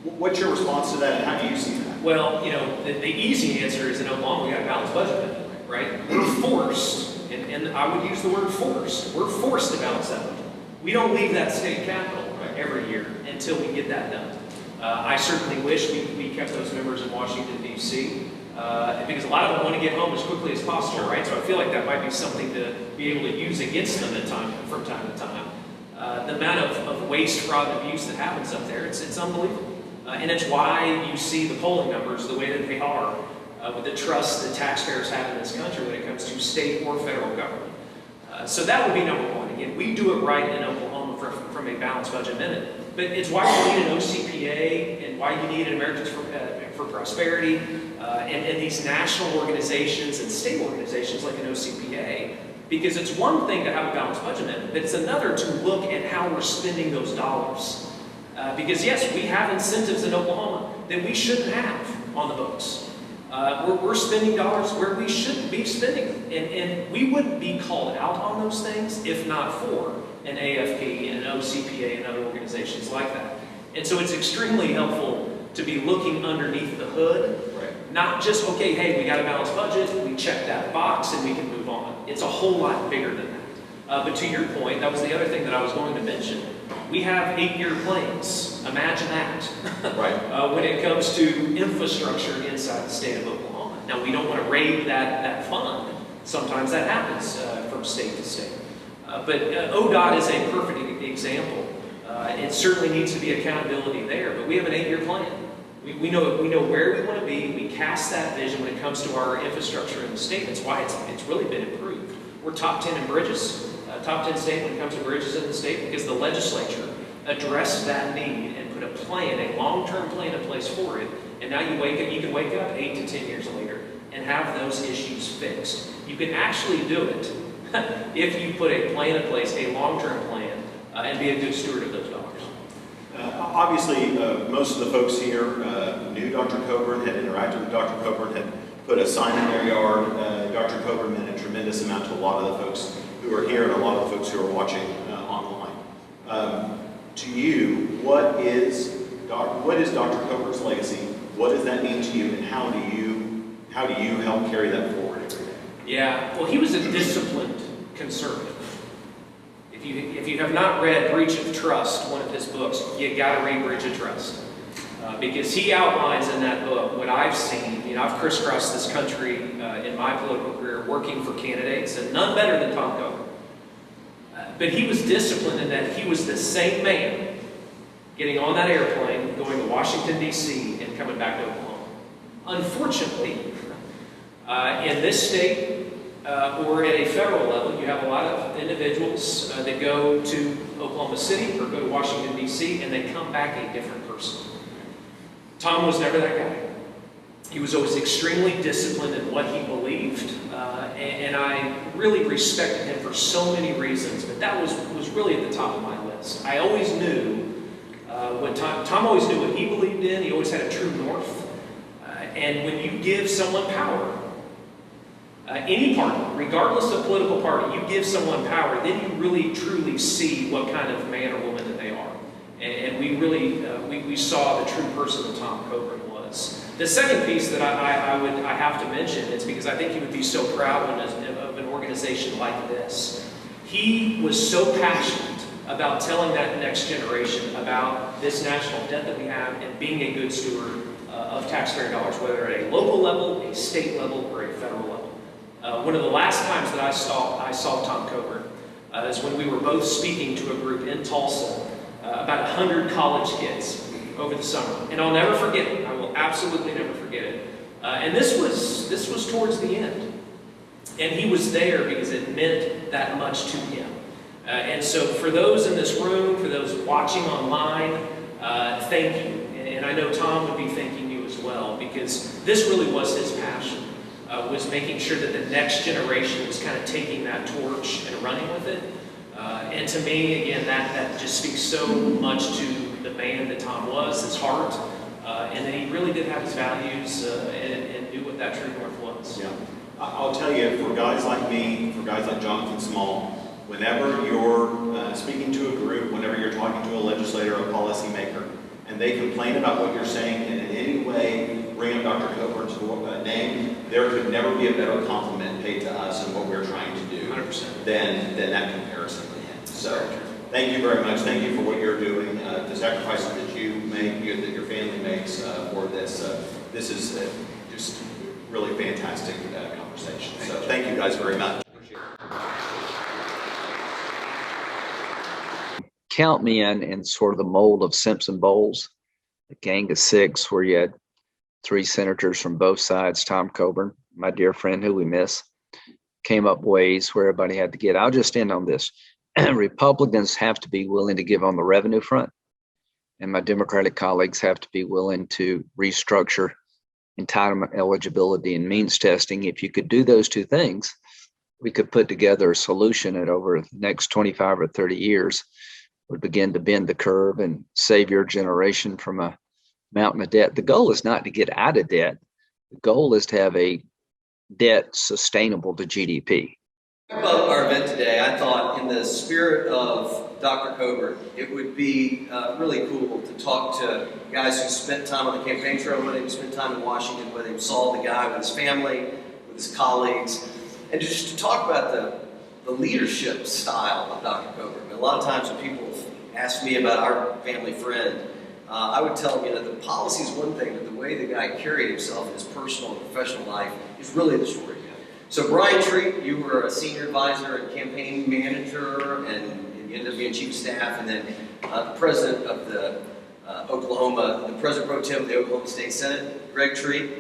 S6: what's your response to that, and how do you see that?
S7: Well, the easy answer is in Oklahoma we got a balanced budget, right? We're forced, and I would use the word forced. We're forced to balance that budget. We don't leave that state capital every year until we get that done. I certainly wish we kept those members in Washington, D.C. because a lot of them want to get home as quickly as possible, right? So I feel like that might be something to be able to use against them from time to time. The amount of waste, fraud, and abuse that happens up there, it's unbelievable. And it's why you see the polling numbers the way that they are with the trust that taxpayers have in this country when it comes to state or federal government. So that would be number one. Again, we do it right in Oklahoma from a balanced budget amendment. But it's why you need an OCPA and why you need an Americans for Prosperity and these national organizations and state organizations like an OCPA. Because it's one thing to have a balanced budget amendment, but it's another to look at how we're spending those dollars. Because yes, we have incentives in Oklahoma that we shouldn't have on the books. We're spending dollars where we shouldn't be spending them. And we wouldn't be called out on those things if not for an AFP and an OCPA and other organizations like that. And so it's extremely helpful to be looking underneath the hood, right. Not just, okay, hey, we got a balanced budget, we check that box and we can move on. It's a whole lot bigger than that. But to your point, that was the other thing that I was going to mention. We have 8-year plans. Imagine that. Right. When it comes to infrastructure inside the state of Oklahoma. Now, we don't want to raid that fund. Sometimes that happens from state to state. But ODOT is a perfect example. It certainly needs to be accountability there, but we have an 8-year plan. We know where we want to be. We cast that vision when it comes to our infrastructure in the state. That's why it's really been improved. We're top 10 in bridges. Top 10 state when it comes to bridges in the state because the legislature addressed that need and put a plan, a long-term plan in place for it. And now you can wake up 8 to 10 years later and have those issues fixed. You can actually do it if you put a plan in place, a long-term plan, and be a good steward of those dollars.
S6: Obviously, most of the folks here knew Dr. Coburn, had interacted with Dr. Coburn, had put a sign in their yard. Dr. Coburn meant a tremendous amount to a lot of the folks who are here and a lot of the folks who are watching online. To you, what is Dr. Coburn's legacy? What does that mean to you, and how do you help carry that forward every day?
S7: Yeah, well, he was a disciplined conservative. If you have not read Breach of Trust, one of his books, you got to read Breach of Trust. Because he outlines in that book what I've seen. You know, I've crisscrossed this country in my political career working for candidates, and none better than Tom Coburn. But he was disciplined in that he was the same man getting on that airplane, going to Washington, D.C., and coming back to Oklahoma. Unfortunately, in this state, or at a federal level, you have a lot of individuals that go to Oklahoma City or go to Washington, D.C., and they come back a different person. Tom was never that guy. He was always extremely disciplined in what he believed, and I really respected him for so many reasons, but that was really at the top of my list. I always knew when Tom always knew what he believed in. He always had a true north. And when you give someone power, any party, regardless of political party, you give someone power, then you really truly see what kind of man or woman that they are. And we really, we saw the true person that Tom Coburn was. The second piece that I have to mention is because I think he would be so proud of an organization like this. He was so passionate about telling that next generation about this national debt that we have and being a good steward of taxpayer dollars, whether at a local level, a state level, or a federal level. One of the last times that I saw Tom Coburn is when we were both speaking to a group in Tulsa, about 100 college kids over the summer. And I'll never forget it. I will absolutely never forget it. And this was towards the end. And he was there because it meant that much to him. And so for those in this room, for those watching online, thank you. And I know Tom would be thanking you as well, because this really was his passion, was making sure that the next generation was kind of taking that torch and running with it. And to me, again, that just speaks so much to the man that Tom was, his heart, and that he really did have his values and knew what that true north was.
S6: Yeah. I'll tell you, for guys like me, for guys like Jonathan Small, whenever you're speaking to a group, whenever you're talking to a legislator or a policymaker, and they complain about what you're saying and in any way bring up Dr. Coburn's name, there could never be a better compliment paid to us and what we're trying to do
S7: 100%.
S6: than that comparison to him. So thank you very much. Thank you for what you're doing, the sacrifices that you make, that your family makes for this. This is just really fantastic conversation. So thank you guys very much.
S8: Count me in sort of the mold of Simpson Bowles, a gang of six, where you had three senators from both sides. Tom Coburn, my dear friend who we miss, came up ways where everybody had to get. I'll just end on this. Republicans have to be willing to give on the revenue front, and my Democratic colleagues have to be willing to restructure entitlement eligibility and means testing. If you could do those two things, we could put together a solution that over the next 25 or 30 years would begin to bend the curve and save your generation from a mountain of debt. The goal is not to get out of debt. The goal is to have a debt sustainable to GDP.
S1: About our event today, I thought in the spirit of Dr. Coburn, it would be really cool to talk to guys who spent time on the campaign trail with him, spent time in Washington with him, saw the guy with his family, with his colleagues, and just to talk about the leadership style of Dr. Coburn. A lot of times when people ask me about our family friend, I would tell them, the policy is one thing, but the way the guy carried himself in his personal and professional life is really the story. So Brian Treat, you were a senior advisor and campaign manager, and you ended up being chief of staff, and then the president of the the president pro tem of the Oklahoma State Senate, Greg Treat.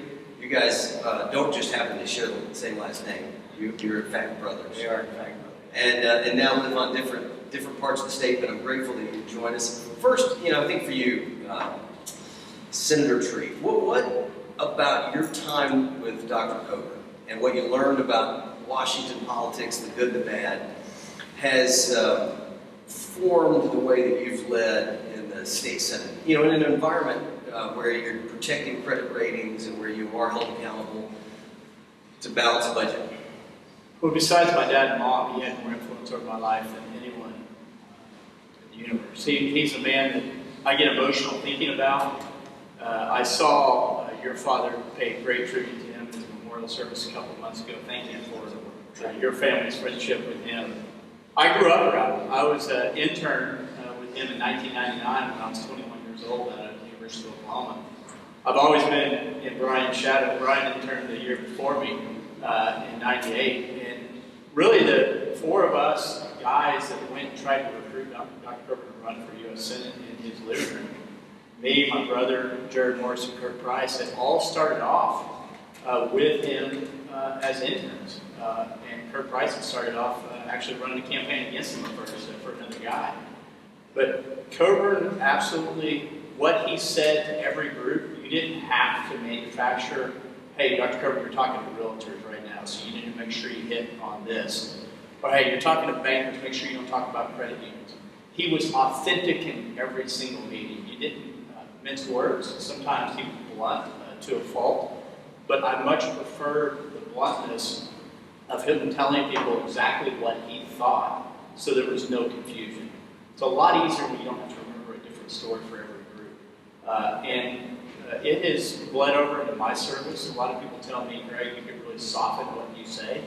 S1: You guys don't just happen to share the same last name. You're in fact brothers.
S3: We are in fact brothers.
S1: And now live on different parts of the state, but I'm grateful that you joined us. First, I think for you, Senator Treat, what about your time with Dr. Coburn and what you learned about Washington politics, the good, the bad, has formed the way that you've led in the state Senate? In an environment where you're protecting credit ratings and where you are held accountable to balance a budget.
S9: Well, besides my dad and mom, he had more influence over my life than anyone in the universe. He's a man that I get emotional thinking about. I saw your father pay great tribute to him at his memorial service a couple of months ago. Thank you for your family's friendship with him. I grew up around him. I was an intern with him in 1999 when I was 21 years old at the University of Oklahoma. I've always been in Brian's shadow. Brian interned the year before me in 98. And really the four of us guys that went and tried to recruit Dr. Coburn to run for U.S. Senate in his living room, me, my brother, Jared Morris, and Kurt Price, had all started off with him as interns. And Kurt Price had started off actually running a campaign against him first for another guy. But Coburn, absolutely, what he said to every group, you didn't have to manufacture, hey, Dr. Coburn, you're talking to realtors right now, so you need to make sure you hit on this. Or hey, you're talking to bankers, make sure you don't talk about credit unions. He was authentic in every single meeting. He didn't mince words. Sometimes he was blunt to a fault. But I much preferred the bluntness of him telling people exactly what he thought so there was no confusion. It's a lot easier when you don't have to remember a different story for every group. It has bled over into my service. A lot of people tell me, Greg, you can really soften what you say.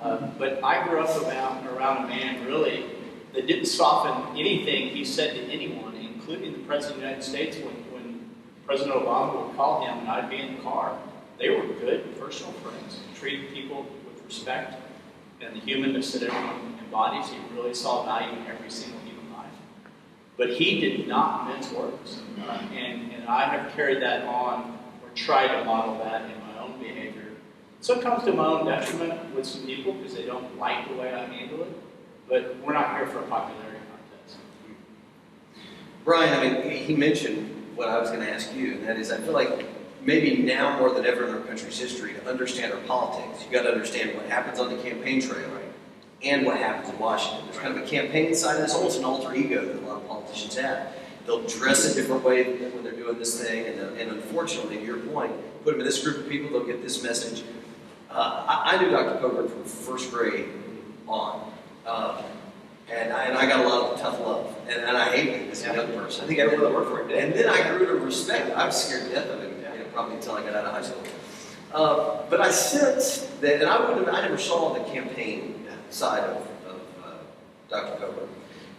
S9: But I grew up around a man, really, that didn't soften anything he said to anyone, including the President of the United States. When President Obama would call him and I'd be in the car, they were good personal friends. Treated people with respect and the humanness that everyone embodies. He really saw value in every single human life. But he did not mince words. And I have carried that on or tried to model that in my own behavior. Sometimes to my own detriment with some people because they don't like the way I handle it. But we're not here for a popularity contest.
S1: Brian, he mentioned what I was going to ask you, and that is, I feel like maybe now more than ever in our country's history, to understand our politics, you've got to understand what happens on the campaign trail, right? And what happens in Washington. There's kind of a campaign side of this, almost an alter ego that a lot of politicians have. They'll dress a different way when they're doing this thing, and unfortunately, to your point, put them in this group of people, they'll get this message. I knew Dr. Coburn from first grade on, and I got a lot of tough love, and I hated it as a young person. I think everyone that worked for him did. And then I grew to respect it. I was scared to death of him, probably until I got out of high school. But I sensed that, and I never saw the campaign side of Dr. Coburn,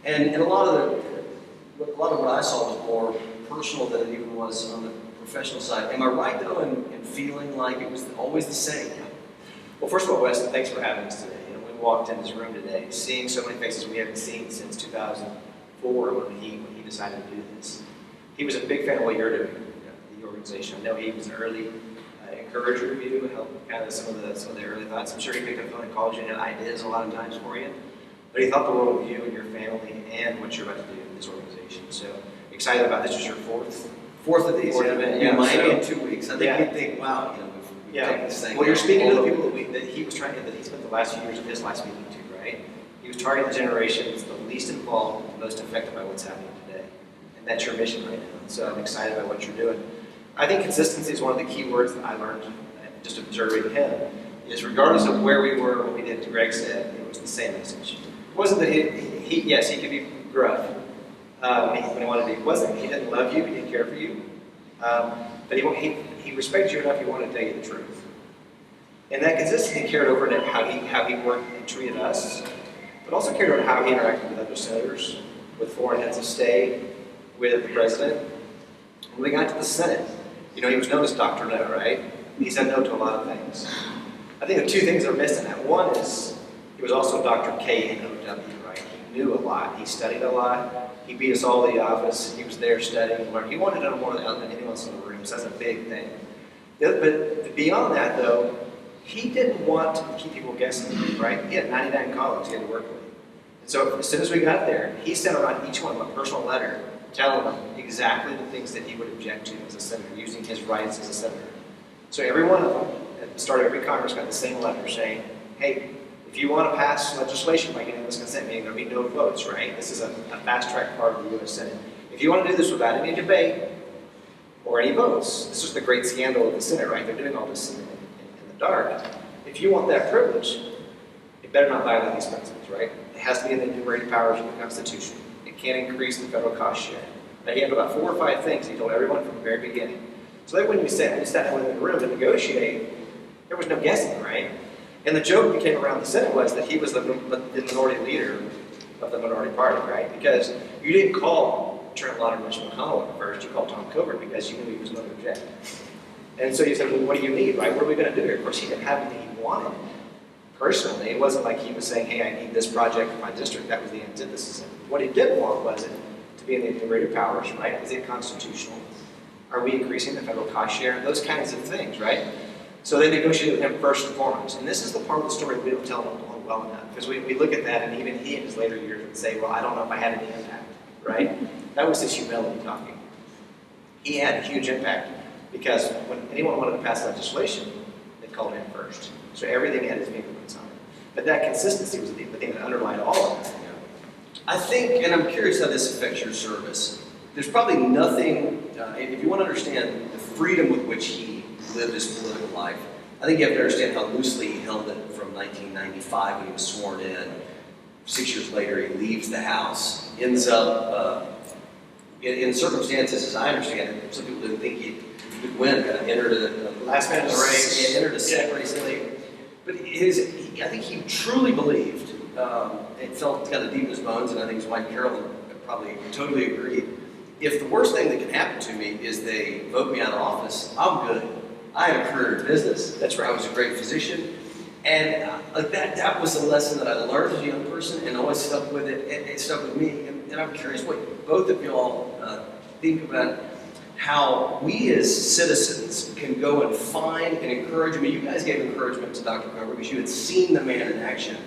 S1: and a lot of what I saw was more personal than it even was on the professional side. Am I right though in feeling like it was always the same?
S10: Well, first of all, Wes, thanks for having us today. You know, we walked in this room today, seeing so many faces we haven't seen since 2004 when he decided to do this. He was a big fan of what you're doing, the organization. I know he was an early encourager of you, helped kind of some of the early thoughts. I'm sure he picked up the phone and called you and had ideas a lot of times for you. But he thought the world of you and your family and what you're about to do in this organization. So excited about this. Is your fourth
S1: of these.
S10: Yeah,
S1: Miami in
S10: so,
S1: 2 weeks. I think you'd think, wow, you know, we've taken this thing.
S10: Well, you're
S1: down
S10: speaking to
S1: all
S10: the
S1: over.
S10: people that he was trying to, that he spent the last few years of his life speaking to, right? He was targeting the generation that's the least involved, the most affected by what's happening today. And that's your mission right now. So I'm excited about what you're doing. I think consistency is one of the key words that I learned just observing him, is regardless of where we were, what we did, as Greg said, it was the same message. It wasn't that yes, he could be gruff when he wanted to be. It wasn't, he didn't love you, he didn't care for you. But he respected you enough, he wanted to tell you the truth. And that consistency carried over to how he worked and treated us, but also carried over to how he interacted with other senators, with foreign heads of state, with the president. When we got to the Senate, you know, he was known as Dr. No, right? He said no to a lot of things. I think the two things that are missing that. One is he was also Dr. K-N-O-W, right? He knew a lot. He studied a lot. He beat us all to the office. He was there studying and learning. He wanted to know more than anyone else in the room, so that's a big thing. But beyond that, though, he didn't want to keep people guessing, right? He had 99 colleagues he had to work with. And so as soon as we got there, he sent around each one a personal letter telling them exactly the things that he would object to as a senator, using his rights as a senator. So every one of them, at the start of every Congress, got the same letter saying, hey, if you want to pass legislation by getting this consent meeting, there'll be no votes, right? This is a fast-track part of the U.S. Senate. If you want to do this without any debate or any votes, this is the great scandal of the Senate, right? They're doing all this in the dark. If you want that privilege, it better not violate these principles, right? It has to be in the enumerated powers of the Constitution. It can't increase the federal cost share. Now, he had about 4 or 5 things he told everyone from the very beginning. So that when we sat down in the room to negotiate, there was no guessing, right? And the joke that came around the Senate was that he was the minority leader of the minority party, right? Because you didn't call Trent Lott or Mitch McConnell at first, you called Tom Coburn because you knew he was going to object. And so you said, well, what do you need, right? What are we going to do here? Of course, he didn't have anything he wanted. Personally, it wasn't like he was saying, hey, I need this project for my district. That was the antithesis. What he did want was it to be in the enumerated powers, right? Is it constitutional? Are we increasing the federal cost share? Those kinds of things, right? So they negotiated with him first and foremost. And this is the part of the story we don't tell well enough. Because we look at that, and even he in his later years would say, well, I don't know if I had any impact, right? That was his humility talking. He had a huge impact because when anyone wanted to pass legislation, they called him first. So everything had his fingerprints on it. But that consistency was the thing that underlined all of it.
S1: I think, and I'm curious how this affects your service, there's probably nothing, if you want to understand the freedom with which he lived his political life, I think you have to understand how loosely he held it from 1995 when he was sworn in. 6 years later, he leaves the House, ends up, in circumstances, as I understand it, some people didn't think he could win, kind of entered a
S10: last minute race,
S1: entered a Senate race late. But I think he truly believed, it felt kind of deep in his bones, and I think his wife Carolyn probably totally agreed. If the worst thing that can happen to me is they vote me out of office, I'm good. I had a career in business. That's right. I was a great physician. And that was a lesson that I learned as a young person and always stuck with it. It stuck with me. And I'm curious what both of y'all think about how we as citizens can go and find and encourage. I mean, you guys gave encouragement to Dr. Coburn because you had seen the man in action.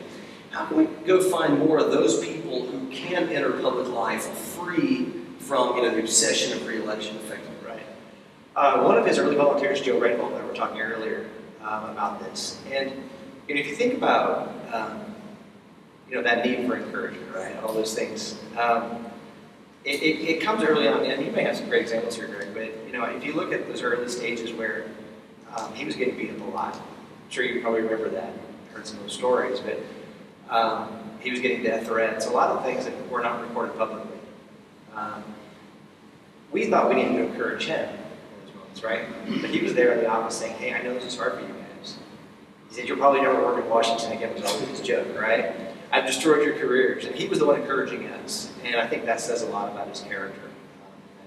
S1: How can we go find more of those people who can enter public life free from the obsession of re-election effectively?
S10: Right. One of his early volunteers, Joe Rainbow, that we were talking earlier about this. And if you think about that need for encouragement, right, all those things, it comes early on. And you may have some great examples here, Greg, but if you look at those early stages where he was getting beat up a lot, I'm sure you probably remember that, heard some of those stories, but he was getting death threats, a lot of things that were not reported publicly. We thought we needed to encourage him in those moments, right? But he was there in the office saying, hey, I know this is hard for you guys. He said, you'll probably never work in Washington again. It was always his joke, right? I've destroyed your careers. And he was the one encouraging us. And I think that says a lot about his character.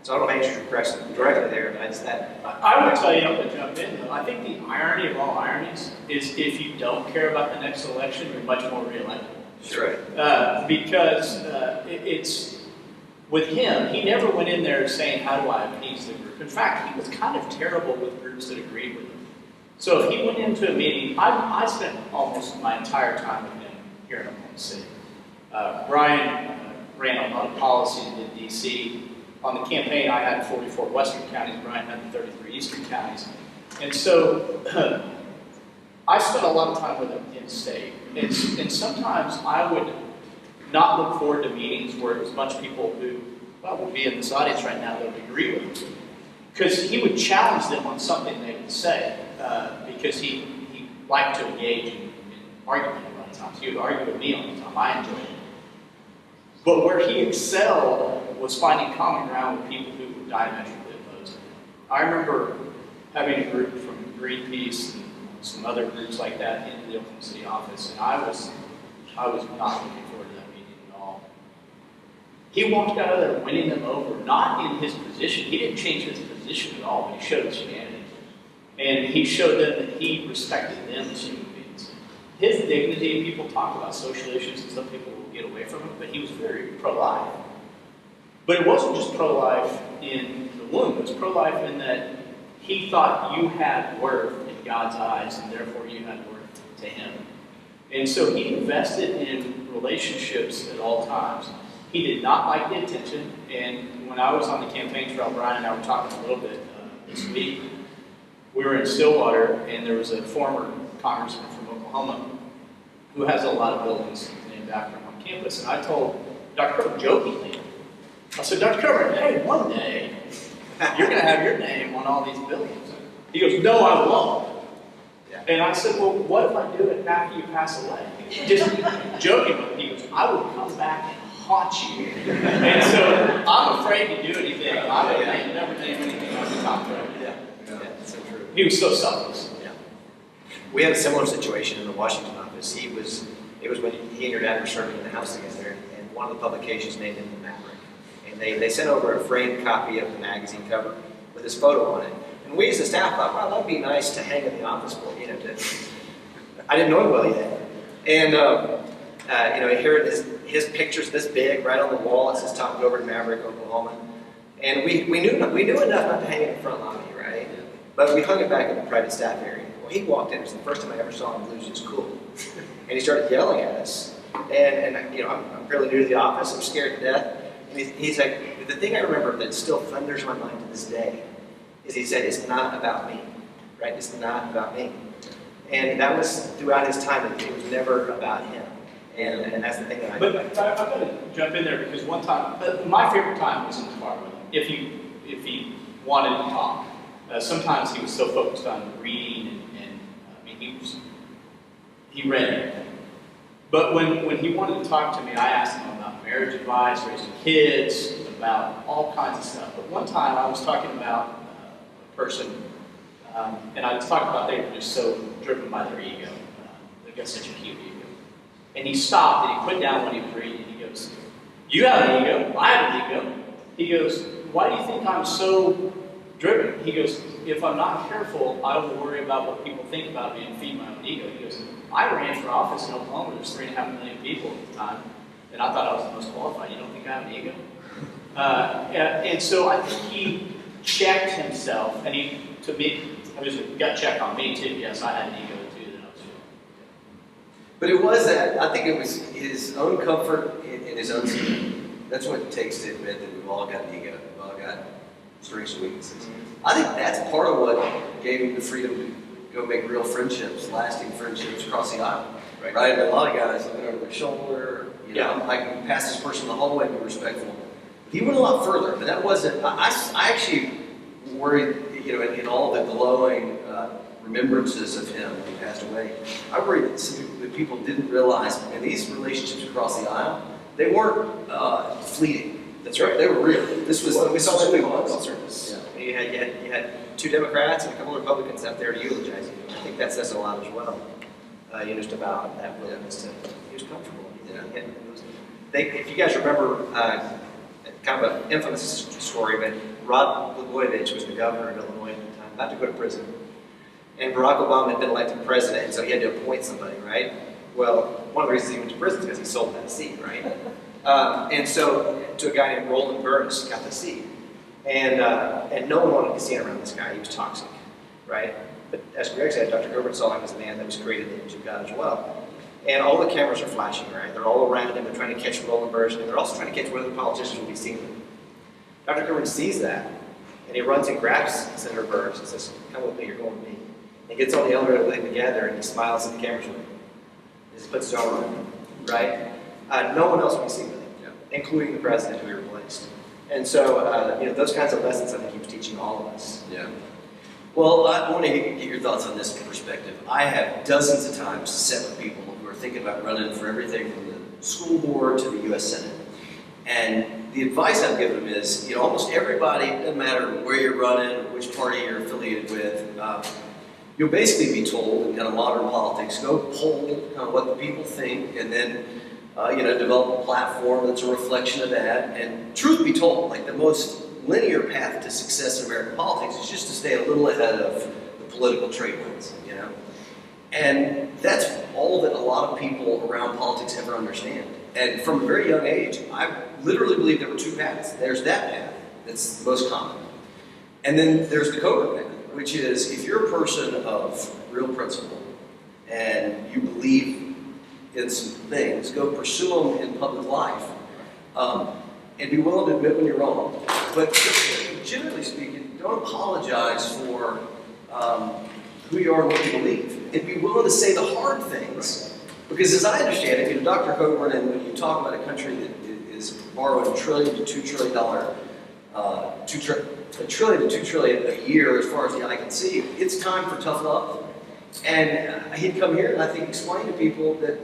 S10: So I don't know if I answered your question directly there, but I just that.
S9: I would tell you, I'm going to jump in though. I think the irony of all ironies is if you don't care about the next election, you're much more reelected.
S10: Sure.
S9: Because it's with him, he never went in there saying, how do I appease the group? In fact, he was kind of terrible with groups that agreed with him. So if he went into a meeting, I spent almost my entire time with him here in Oklahoma City. Brian ran a lot of policies in D.C. On the campaign, I had 44 western counties, Brian had 33 eastern counties. And so I spent a lot of time with him in state. And sometimes I would not look forward to meetings where it was a bunch of people who would be in this audience right now that would agree with him. Because he would challenge them on something they would say, because he liked to engage in argument a lot of times. He would argue with me all the time. I enjoyed it. But where he excelled was finding common ground with people who were diametrically opposed to him. I remember having a group from Greenpeace and some other groups like that into the Oklahoma City office, and I was not looking forward to that meeting at all. He walked out of there winning them over, not in his position. He didn't change his position at all, but he showed his humanity. And he showed them that he respected them as human beings. His dignity, people talk about social issues and some people will get away from him, but he was very pro-life. But it wasn't just pro-life in the womb, it was pro-life in that he thought you had worth in God's eyes, and therefore you had worth to him. And so he invested in relationships at all times. He did not like the attention, and when I was on the campaign trail, Brian and I were talking a little bit this week. We were in Stillwater, and there was a former congressman from Oklahoma who has a lot of buildings named after him on campus. And I told Dr. Coburn jokingly, I said, Dr. Coburn, hey, one day you're going to have your name on all these buildings. He goes, no, I won't. And I said, well, what if I do it after you pass away? Just joking with me. He goes, I will come back and haunt you. And so I'm afraid to do anything. I would never name anything on the top row.
S10: Yeah, that's so true.
S9: He was so selfless.
S10: Yeah. We had a similar situation in the Washington office. It was when he and your dad were serving in the House together, and one of the publications named him the Maverick. And they sent over a framed copy of the magazine cover with his photo on it. And we as a staff thought, wow, that'd be nice to hang in the office for, I didn't know him well yet. And, here his picture's this big, right on the wall. It says Tom Coburn, Maverick, Oklahoma. And we knew enough not to hang it in the front lobby, right? But we hung it back in the private staff area. Well, he walked in. It was the first time I ever saw him lose his cool. And he started yelling at us. And I'm fairly new to the office. I'm scared to death. And he's like, the thing I remember that still thunders in my mind to this day is he said, it's not about me, right? It's not about me. And that was throughout his time. It was never about him. And that's the thing that
S9: But I've got to jump in there because one time, my favorite time was in the car with him. If he wanted to talk, sometimes he was so focused on reading he read it. But when he wanted to talk to me, I asked him about marriage advice, raising kids, about all kinds of stuff. But one time I was talking about a person, and I was talking about they were just so driven by their ego. They've got such a huge ego. And he stopped and he put down what he was reading. He goes, you have an ego, I have an ego. He goes, why do you think I'm so driven? He goes, if I'm not careful, I will worry about what people think about me and feed my own ego. He goes, I ran for office in Oklahoma. There's 3.5 million people at the time, and I thought I was the most qualified. You don't think I have an ego? And so I think he checked himself, and to me, it was a gut check on me too. Yes, I had an ego too that I was feeling.
S1: But it was that, I think it was his own comfort in his own skin. That's what it takes to admit that we've all got an ego. We've all got strengths and weaknesses. I think that's part of what gave him the freedom to go make real friendships, lasting friendships across the aisle. Right? And a lot of guys looking over their shoulder, I can pass this person in the hallway and be respectful. But he went a lot further, but that wasn't, I actually worried, in all the glowing remembrances of him when he passed away, I worried that people didn't realize, and these relationships across the aisle, they weren't fleeting.
S10: That's right.
S1: They were real. This was,
S10: we saw
S1: what
S10: it
S1: it
S10: on
S1: was.
S10: service. You had 2 Democrats and a couple of Republicans out there to eulogize him. I think that says a lot as well. Just about that willingness to. He was comfortable. If you guys remember, kind of an infamous story, but Rod Blagojevich was the governor of Illinois at the time, about to go to prison. And Barack Obama had been elected president, so he had to appoint somebody, right? Well, one of the reasons he went to prison is because he sold that seat, right? And so, to a guy named Roland Burns got the seat. And no one wanted to see him around this guy. He was toxic, right? But as Greg said, Dr. Coburn saw him as a man that was created in the image of God as well. And all the cameras are flashing, right? They're all around him. They're trying to catch Roland Burns, and they're also trying to catch whether the politicians will be seeing them. Dr. Coburn sees that, and he runs and grabs Senator Burns and says, "Come with me, you're going with me." And gets on the elevator with him together, and he smiles at the cameras with him. He just puts his arm around him, right? No one else will be seen with him, including the president who he replaced. And so, those kinds of lessons I think he was teaching all of us.
S1: Yeah. Well, I want to get your thoughts on this perspective. I have dozens of times sat with people who are thinking about running for everything from the school board to the U.S. Senate. And the advice I've given them is, almost everybody, it doesn't matter where you're running or which party you're affiliated with, you'll basically be told in kind of modern politics, go poll kind of what the people think, and then develop a platform that's a reflection of that. And truth be told, like the most linear path to success in American politics is just to stay a little ahead of the political trade winds, And that's all that a lot of people around politics ever understand. And from a very young age, I literally believe there were two paths. There's that path, that's the most common. And then there's the Coburn path, which is if you're a person of real principle and you believe in some things, go pursue them in public life. And be willing to admit when you're wrong. But generally speaking, don't apologize for who you are and what you believe. And be willing to say the hard things. Because as I understand it, Dr. Coburn, and when you talk about a country that is borrowing $1 trillion to $2 trillion, $1 trillion to $2 trillion a year as far as the eye can see, it's time for tough love. And he'd come here and I think explain to people that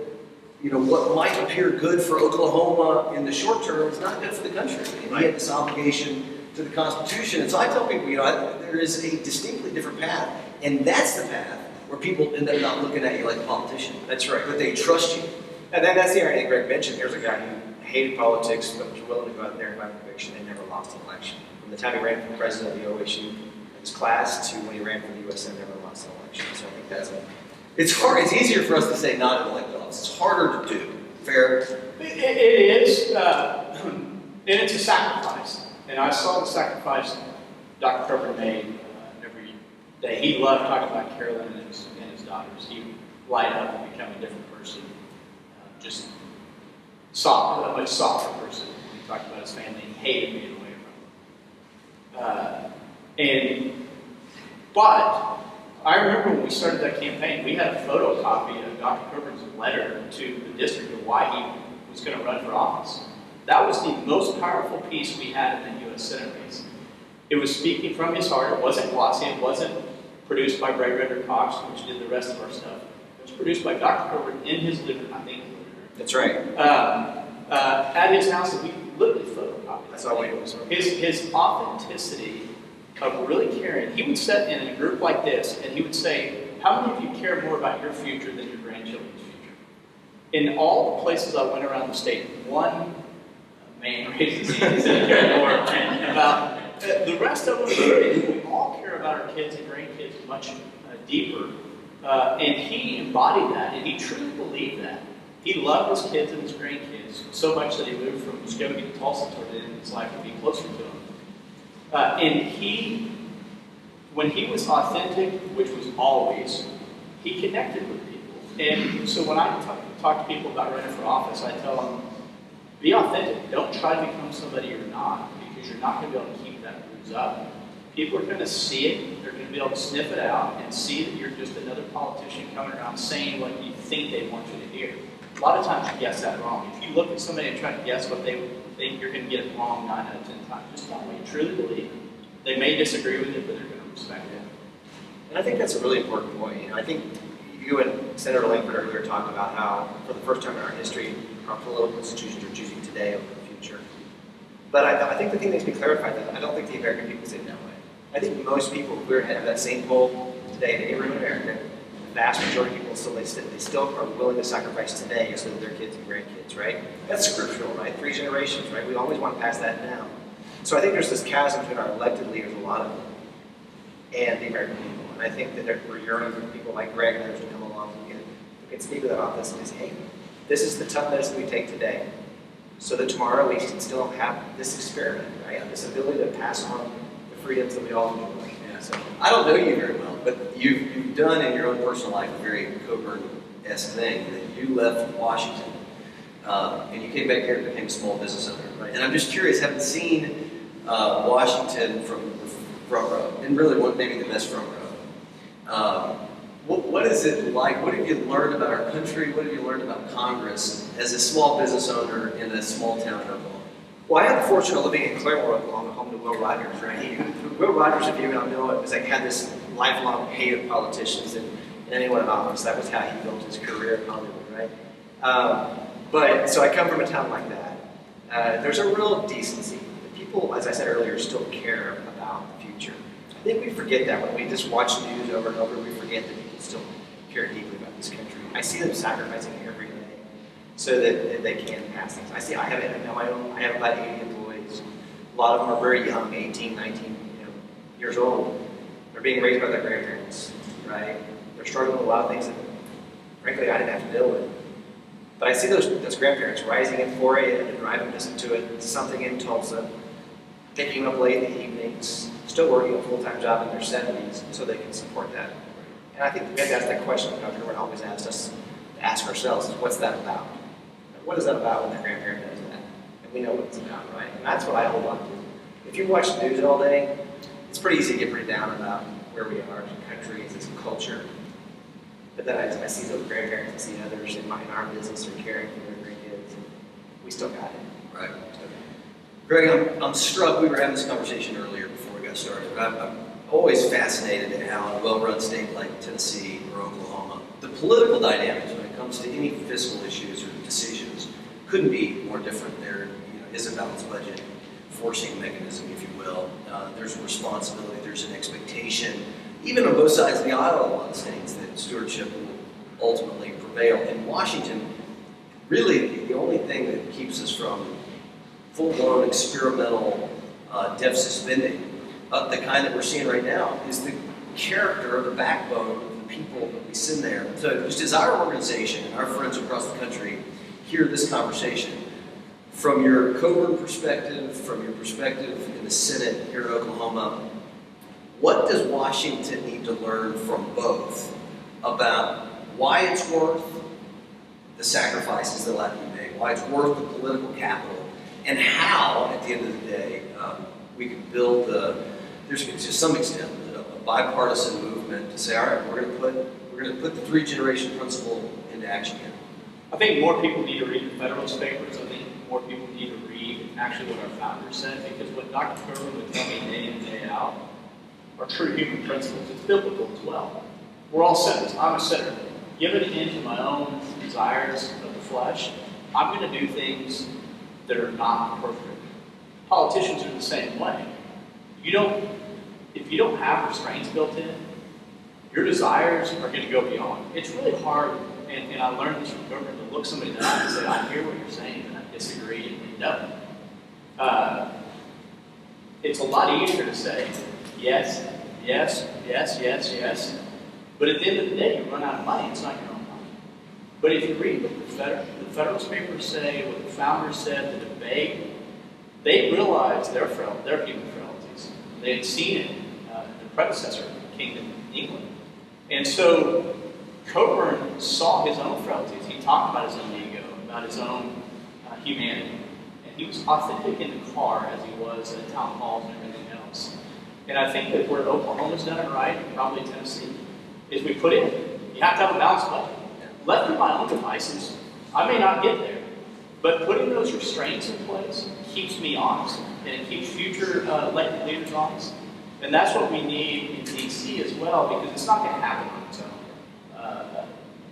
S1: what might appear good for Oklahoma in the short term is not good for the country. And he had this obligation to the Constitution. And so I tell people, there is a distinctly different path. And that's the path where people end up not looking at you like a politician.
S10: That's right.
S1: But they trust you.
S10: And then that's the irony Greg mentioned. Here's a guy who hated politics, but was willing to go out there and by conviction and never lost an election. From the time he ran for president of the OSU, his class, to when he ran for the U.S. Senate, never lost an election. So I think that's it's hard. It's easier for us to say not in elected office. It's harder to do. Fair?
S9: It is, and it's a sacrifice. And I saw the sacrifice Dr. Coburn made every day. He loved talking about Carolyn and his daughters. He would light up and become a different person. Just soft, a much softer person. He talked about his family. He hated being away from them. But I remember when we started that campaign, we had a photocopy of Dr. Coburn's letter to the district of why he was going to run for office. That was the most powerful piece we had in the U.S. Senate race. It was speaking from his heart. It wasn't glossy. It wasn't produced by Greg Render Cox, which did the rest of our stuff. It was produced by Dr. Coburn in his living room, I think.
S10: That's right.
S9: At his house, and we literally photocopied.
S10: That's all we do.
S9: His authenticity of really caring. He would sit in a group like this, and he would say, how many of you care more about your future than your grandchildren's future? In all the places I went around the state, one man raised his hand and said he cared more about the rest of them. We all care about our kids and grandkids much deeper. And he embodied that, and he truly believed that. He loved his kids and his grandkids so much that he moved from Muskogee to Tulsa toward the end of his life to be closer to them. And when he was authentic, which was always, he connected with people. And so when I talk to people about running for office, I tell them, be authentic. Don't try to become somebody you're not, because you're not going to be able to keep that bruise up. People are going to see it, they're going to be able to sniff it out and see that you're just another politician coming around saying what you think they want you to hear. A lot of times you guess that wrong. If you look at somebody and try to guess what they think, you're going to get it wrong 9 out of 10 times. Just tell them what you truly believe. They may disagree with it, but they're going to respect it.
S10: And I think that's a really important point. I think you and Senator Lankford earlier talked about how, for the first time in our history, our political institutions are choosing today over the future. But I think the thing needs to be clarified that I don't think the American people see it that way. I think most people who have that same poll today in any room in America, the vast majority of people they still are willing to sacrifice today so that their kids and grandkids, right? That's scriptural, right? 3 generations, right? We always want to pass that down. So I think there's this chasm between our elected leaders, a lot of them, and the American people. And I think that we're yearning for people like Greg and others to come along who can speak with that office and say, hey, this is the tough medicine we take today, so that tomorrow we can still have this experiment, right? This ability to pass on the freedoms that we all enjoy.
S1: Yeah. So I don't know you very well, but you've done in your own personal life a very Coburn-esque thing, that you left Washington and you came back here and became a small business owner. Right? And I'm just curious, having seen Washington from the front row, and really maybe the best front row, what is it like? What have you learned about our country? What have you learned about Congress as a small business owner in a small town in Oklahoma?
S10: Well, I had the fortune of living in Claremore, Oklahoma, home to Will Rogers, right? Will Rogers, if you don't know it, was like had this lifelong hate of politicians and anyone in office. That was how he built his career in Hollywood, right? But so I come from a town like that. There's a real decency. The people, as I said earlier, still care about the future. I think we forget that when we just watch news over and over. We forget that people still care deeply about this country. I see them sacrificing every day so that they can pass things. I have about 80 employees. A lot of them are very young, 18, 19 years old. They're being raised by their grandparents, right? They're struggling with a lot of things that, frankly, I didn't have to deal with. But I see those grandparents rising at 4 a.m. and driving to something in Tulsa, picking up late in the evenings, still working a full-time job in their 70s so they can support that. And I think we have to ask that question that everyone always asks us to ask ourselves, is what's that about? What is that about when their grandparent does that? And we know what it's about, right? And that's what I hold on to. If you watch the news all day, it's pretty easy to get pretty down about where we are as a country, as a culture. But then I see those grandparents, I see others in our business are caring for their grandkids, and we still got it.
S1: Right. Greg, I'm struck, we were having this conversation earlier before we got started, but I'm always fascinated at how in a well-run state like Tennessee or Oklahoma, the political dynamics when it comes to any fiscal issues or decisions couldn't be more different. There is a balanced budget, forcing mechanism, if you will. There's a responsibility, there's an expectation, even on both sides of the aisle in a lot of states, that stewardship will ultimately prevail. In Washington, really the only thing that keeps us from full-blown experimental deficit spending, the kind that we're seeing right now, is the character of the backbone of the people that we send there. So just as our organization and our friends across the country hear this conversation, from your Coburn perspective, from your perspective in the Senate here in Oklahoma, what does Washington need to learn from both about why it's worth the sacrifices that have to be made, why it's worth the political capital, and how, at the end of the day, we can build there's to some extent a bipartisan movement to say, all right, we're going to put the three-generation principle into action here.
S9: I think more people need to read the Federalist Papers. I think more people need to read actually what our founders said, because what Dr. Coburn would tell me day in, day out are true human principles. It's biblical as well. We're all sinners. I'm a sinner. Given into my own desires of the flesh, I'm going to do things that are not perfect. Politicians are the same way. If you don't have restraints built in, your desires are going to go beyond. It's really hard, and I learned this from Coburn, to look somebody in the eye and say, I hear what you're saying, and I disagree, and no. It's a lot easier to say, yes, yes, yes, yes, yes, but at the end of the day, you run out of money, it's not your own money. But if you read what the Federalist Papers say, what the founders said, the debate, they realized their human frailties. They had seen it in the predecessor kingdom in England. And so Coburn saw his own frailties. He talked about his own ego, about his own humanity. And he was authentic in the car as he was at town halls and everything else. And I think that where Oklahoma's done it right, and probably Tennessee, is we put in, you have to have a balanced budget. Left to my own devices, I may not get there. But putting those restraints in place keeps me honest, and it keeps future elected leaders honest. And that's what we need in D.C. as well, because it's not going to happen on its own.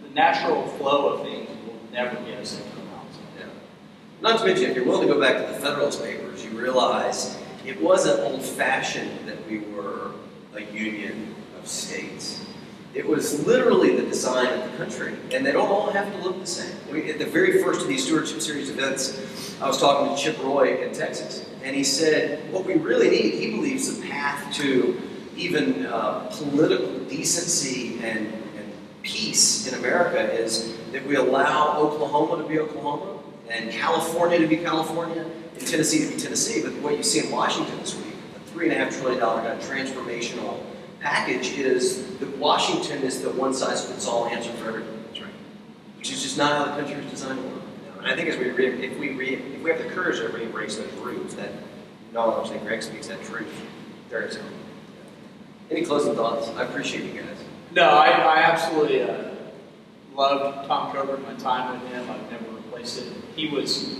S9: The natural flow of things will never get us into a balance.
S1: Yeah. Not to mention, if you're willing to go back to the Federalist Papers, you realize it wasn't old-fashioned that we were a union of states. It was literally the design of the country, and they don't all have to look the same. At the very first of these Stewardship Series events, I was talking to Chip Roy in Texas, and he said, what we really need, he believes the path to even political decency and peace in America is that we allow Oklahoma to be Oklahoma, and California to be California, and Tennessee to be Tennessee. But what you see in Washington this week, a $3.5 trillion kind of transformational package, is that Washington is the one-size-fits-all answer for everything. That's right. Which is just not how the country is designed to work.
S10: And I think if we have the courage to re-embrace those roots, that knowledge that Greg speaks, that truth, there is hope.
S1: Any closing thoughts? I appreciate you guys.
S9: No, I absolutely loved Tom Coburn, my time with him. I've never replaced it. He was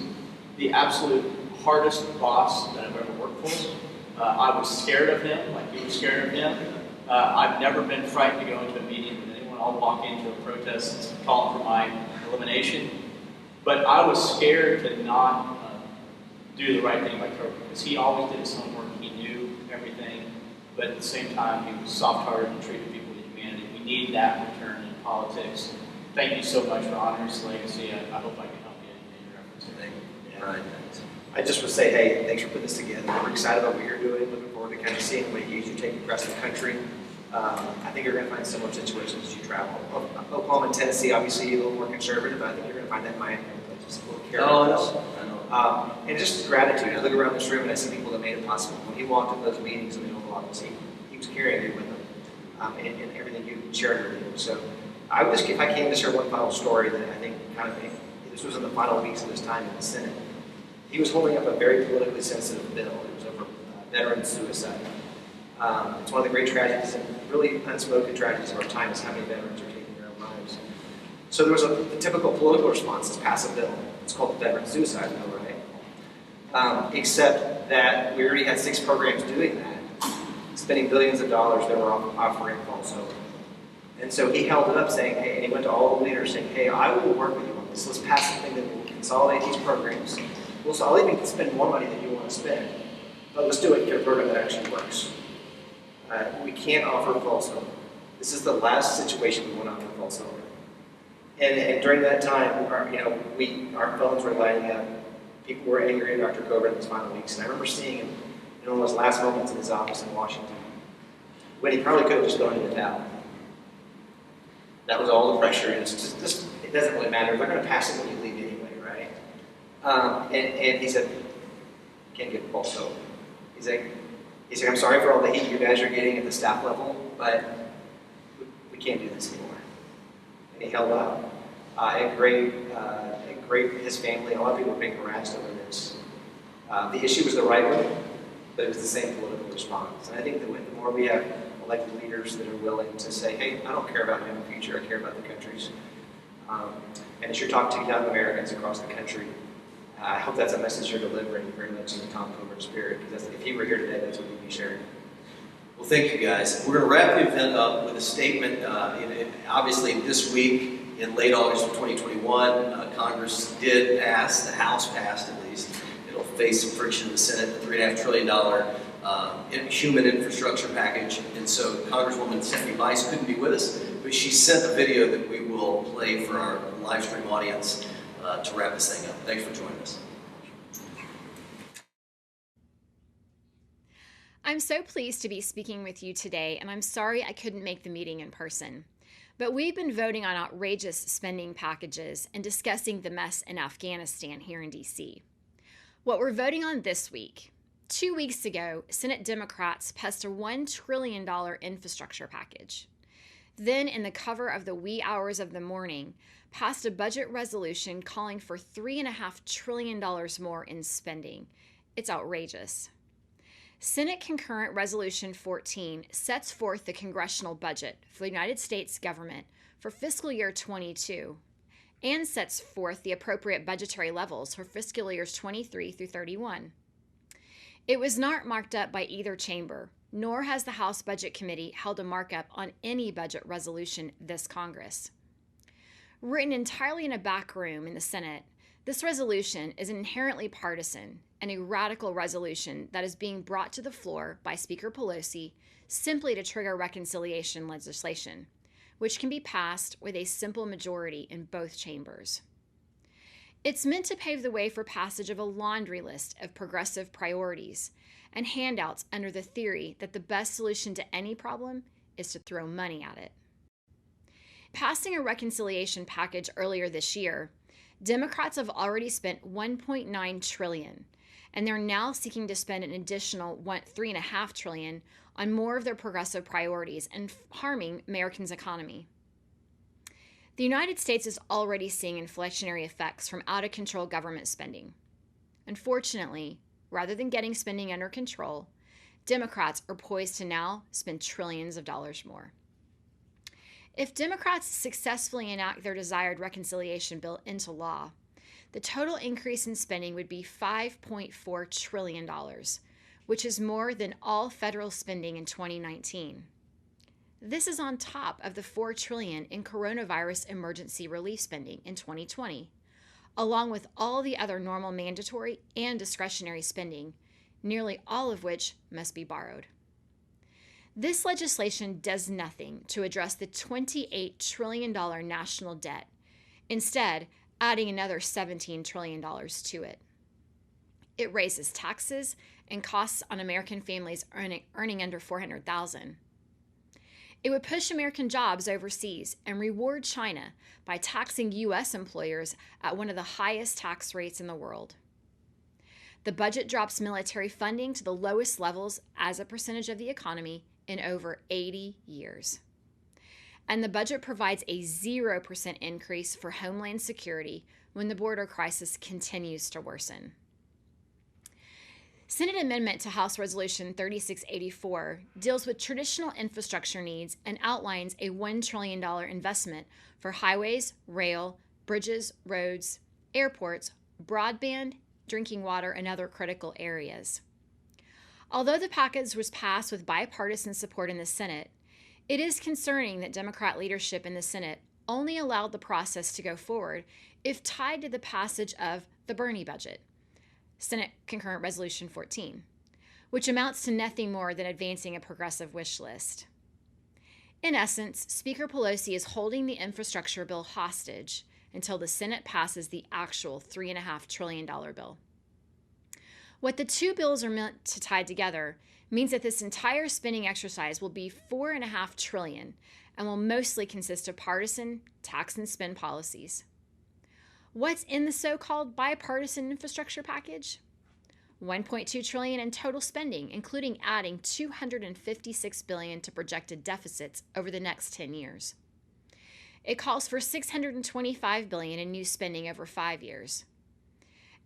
S9: the absolute hardest boss that I've ever worked for. I was scared of him, like he was scared of him. I've never been frightened to go into a meeting with anyone. I'll walk into a protest calling for my elimination. But I was scared to not do the right thing by Coburn, because he always did his homework. He knew everything, but at the same time, he was soft-hearted and treated people with humanity. We need that return in politics. Thank you so much for honoring his legacy. I hope I can help you in your efforts.
S1: Thank you.
S10: Yeah.
S1: Right.
S10: I just would say, hey, thanks for putting this together. We're excited about what you're doing. Looking forward to kind of seeing what you take across the country. I think you're going to find similar situations as you travel. Oklahoma and Tennessee, obviously, a little more conservative, but I think you're going to find that in Miami. Just a little careful.
S1: I know.
S10: And just gratitude. I look around this room and I see people that made it possible. When he walked into those meetings in the Oval Office, he was carrying you with him, and everything you shared with him. So I would just, if I can, just share one final story that I think kind of, this was in the final weeks of his time in the Senate. He was holding up a very politically sensitive bill. It was over veteran suicide. It's one of the great tragedies and really unspoken tragedies of our time is how many veterans are taking their own lives. So there was the typical political response is pass a bill. It's called the veteran suicide bill, right? Except that we already had 6 programs doing that, spending billions of dollars that were offering also. And so he held it up saying, hey, and he went to all the leaders saying, hey, I will work with you on this. Let's pass the thing that will consolidate these programs. I'll even spend more money than you want to spend, but let's do it and get a program that actually works. We can't offer false hope. This is the last situation we want to offer false hope. And during that time, our phones were lighting up. People were angry at Dr. Coburn in his final weeks. And I remember seeing him in one of those last moments in his office in Washington, when he probably could have just gone in the towel. That was all the pressure. And it's just it doesn't really matter. They're going to pass it when you leave anyway, right? And he said, can't give false hope. He's like, I'm sorry for all the heat you guys are getting at the staff level, but we can't do this anymore. And he held up. His family, a lot of people were being harassed over this. The issue was the right one, but it was the same political response. And I think that the more we have elected leaders that are willing to say, hey, I don't care about my own future, I care about the country's. And as you're talking to young Americans across the country, I hope that's a message you're delivering very much in the Tom Coburn spirit, because if he were here today, that's what he'd be sharing.
S1: Well, thank you guys. We're going to wrap the event up with a statement. Obviously, this week, in late August of 2021, Congress did pass, the House passed at least. It'll face some friction in the Senate, the $3.5 trillion human infrastructure package. And so Congresswoman Stephanie Bice couldn't be with us, but she sent a video that we will play for our live stream audience to wrap this thing up. Thanks for joining us.
S11: I'm so pleased to be speaking with you today, and I'm sorry I couldn't make the meeting in person. But we've been voting on outrageous spending packages and discussing the mess in Afghanistan here in D.C. What we're voting on this week. 2 weeks ago, Senate Democrats passed a $1 trillion infrastructure package. Then, in the cover of the wee hours of the morning, passed a budget resolution calling for $3.5 trillion more in spending. It's outrageous. Senate Concurrent Resolution 14 sets forth the congressional budget for the United States government for fiscal year 22 and sets forth the appropriate budgetary levels for fiscal years 23 through 31. It was not marked up by either chamber, nor has the House Budget Committee held a markup on any budget resolution this Congress. Written entirely in a back room in the Senate, this resolution is inherently partisan and a radical resolution that is being brought to the floor by Speaker Pelosi simply to trigger reconciliation legislation, which can be passed with a simple majority in both chambers. It's meant to pave the way for passage of a laundry list of progressive priorities and handouts under the theory that the best solution to any problem is to throw money at it. Passing a reconciliation package earlier this year, Democrats have already spent $1.9 trillion, and they're now seeking to spend an additional $3.5 trillion on more of their progressive priorities and harming Americans' economy. The United States is already seeing inflationary effects from out-of-control government spending. Unfortunately, rather than getting spending under control, Democrats are poised to now spend trillions of dollars more. If Democrats successfully enact their desired reconciliation bill into law, the total increase in spending would be $5.4 trillion, which is more than all federal spending in 2019. This is on top of the $4 trillion in coronavirus emergency relief spending in 2020, along with all the other normal mandatory and discretionary spending, nearly all of which must be borrowed. This legislation does nothing to address the $28 trillion national debt, instead adding another $17 trillion to it. It raises taxes and costs on American families earning under $400,000. It would push American jobs overseas and reward China by taxing U.S. employers at one of the highest tax rates in the world. The budget drops military funding to the lowest levels as a percentage of the economy in over 80 years. And the budget provides a 0% increase for Homeland Security when the border crisis continues to worsen. Senate Amendment to House Resolution 3684 deals with traditional infrastructure needs and outlines a $1 trillion investment for highways, rail, bridges, roads, airports, broadband, drinking water, and other critical areas. Although the package was passed with bipartisan support in the Senate, it is concerning that Democrat leadership in the Senate only allowed the process to go forward if tied to the passage of the Bernie budget, Senate Concurrent Resolution 14, which amounts to nothing more than advancing a progressive wish list. In essence, Speaker Pelosi is holding the infrastructure bill hostage until the Senate passes the actual $3.5 trillion bill. What the two bills are meant to tie together means that this entire spending exercise will be $4.5 trillion and will mostly consist of partisan tax and spend policies. What's in the so-called bipartisan infrastructure package? $1.2 trillion in total spending, including adding $256 billion to projected deficits over the next 10 years. It calls for $625 billion in new spending over 5 years.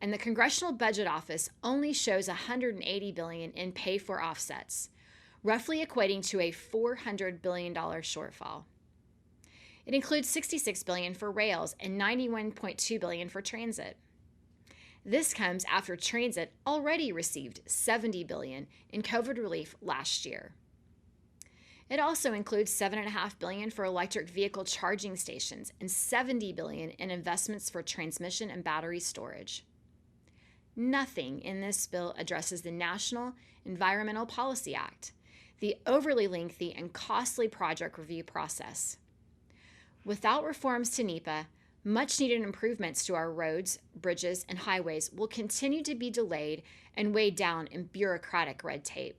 S11: And the Congressional Budget Office only shows $180 billion in pay-for offsets, roughly equating to a $400 billion shortfall. It includes $66 billion for rails and $91.2 billion for transit. This comes after transit already received $70 billion in COVID relief last year. It also includes $7.5 billion for electric vehicle charging stations and $70 billion in investments for transmission and battery storage. Nothing in this bill addresses the National Environmental Policy Act, the overly lengthy and costly project review process. Without reforms to NEPA, much-needed improvements to our roads, bridges, and highways will continue to be delayed and weighed down in bureaucratic red tape.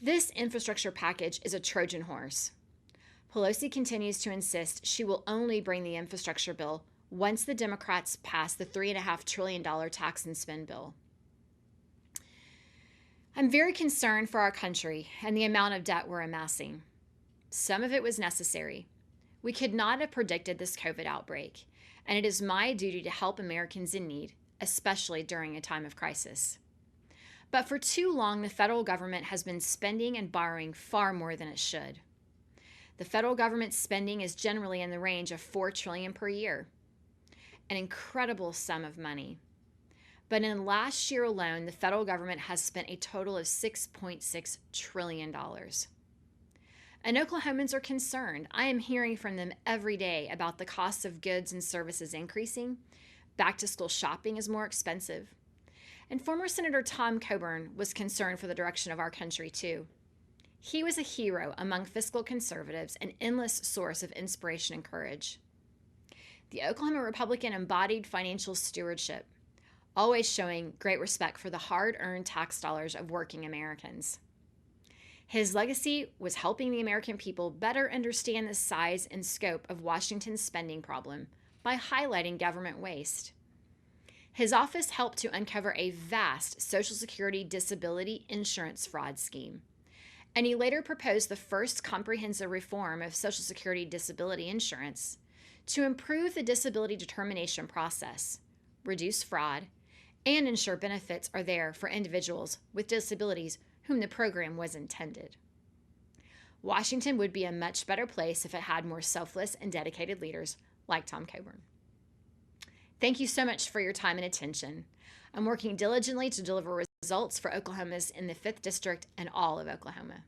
S11: This infrastructure package is a Trojan horse. Pelosi continues to insist she will only bring the infrastructure bill once the Democrats pass the $3.5 trillion tax and spend bill. I'm very concerned for our country and the amount of debt we're amassing. Some of it was necessary. We could not have predicted this COVID outbreak, and it is my duty to help Americans in need, especially during a time of crisis. But for too long, the federal government has been spending and borrowing far more than it should. The federal government's spending is generally in the range of $4 trillion per year, an incredible sum of money. But in last year alone, the federal government has spent a total of $6.6 trillion. And Oklahomans are concerned. I am hearing from them every day about the cost of goods and services increasing. Back-to-school shopping is more expensive. And former Senator Tom Coburn was concerned for the direction of our country, too. He was a hero among fiscal conservatives, an endless source of inspiration and courage. The Oklahoma Republican embodied financial stewardship, always showing great respect for the hard-earned tax dollars of working Americans. His legacy was helping the American people better understand the size and scope of Washington's spending problem by highlighting government waste. His office helped to uncover a vast Social Security disability insurance fraud scheme, and he later proposed the first comprehensive reform of Social Security disability insurance to improve the disability determination process, reduce fraud, and ensure benefits are there for individuals with disabilities whom the program was intended. Washington would be a much better place if it had more selfless and dedicated leaders like Tom Coburn. Thank you so much for your time and attention. I'm working diligently to deliver results for Oklahomans in the 5th District and all of Oklahoma.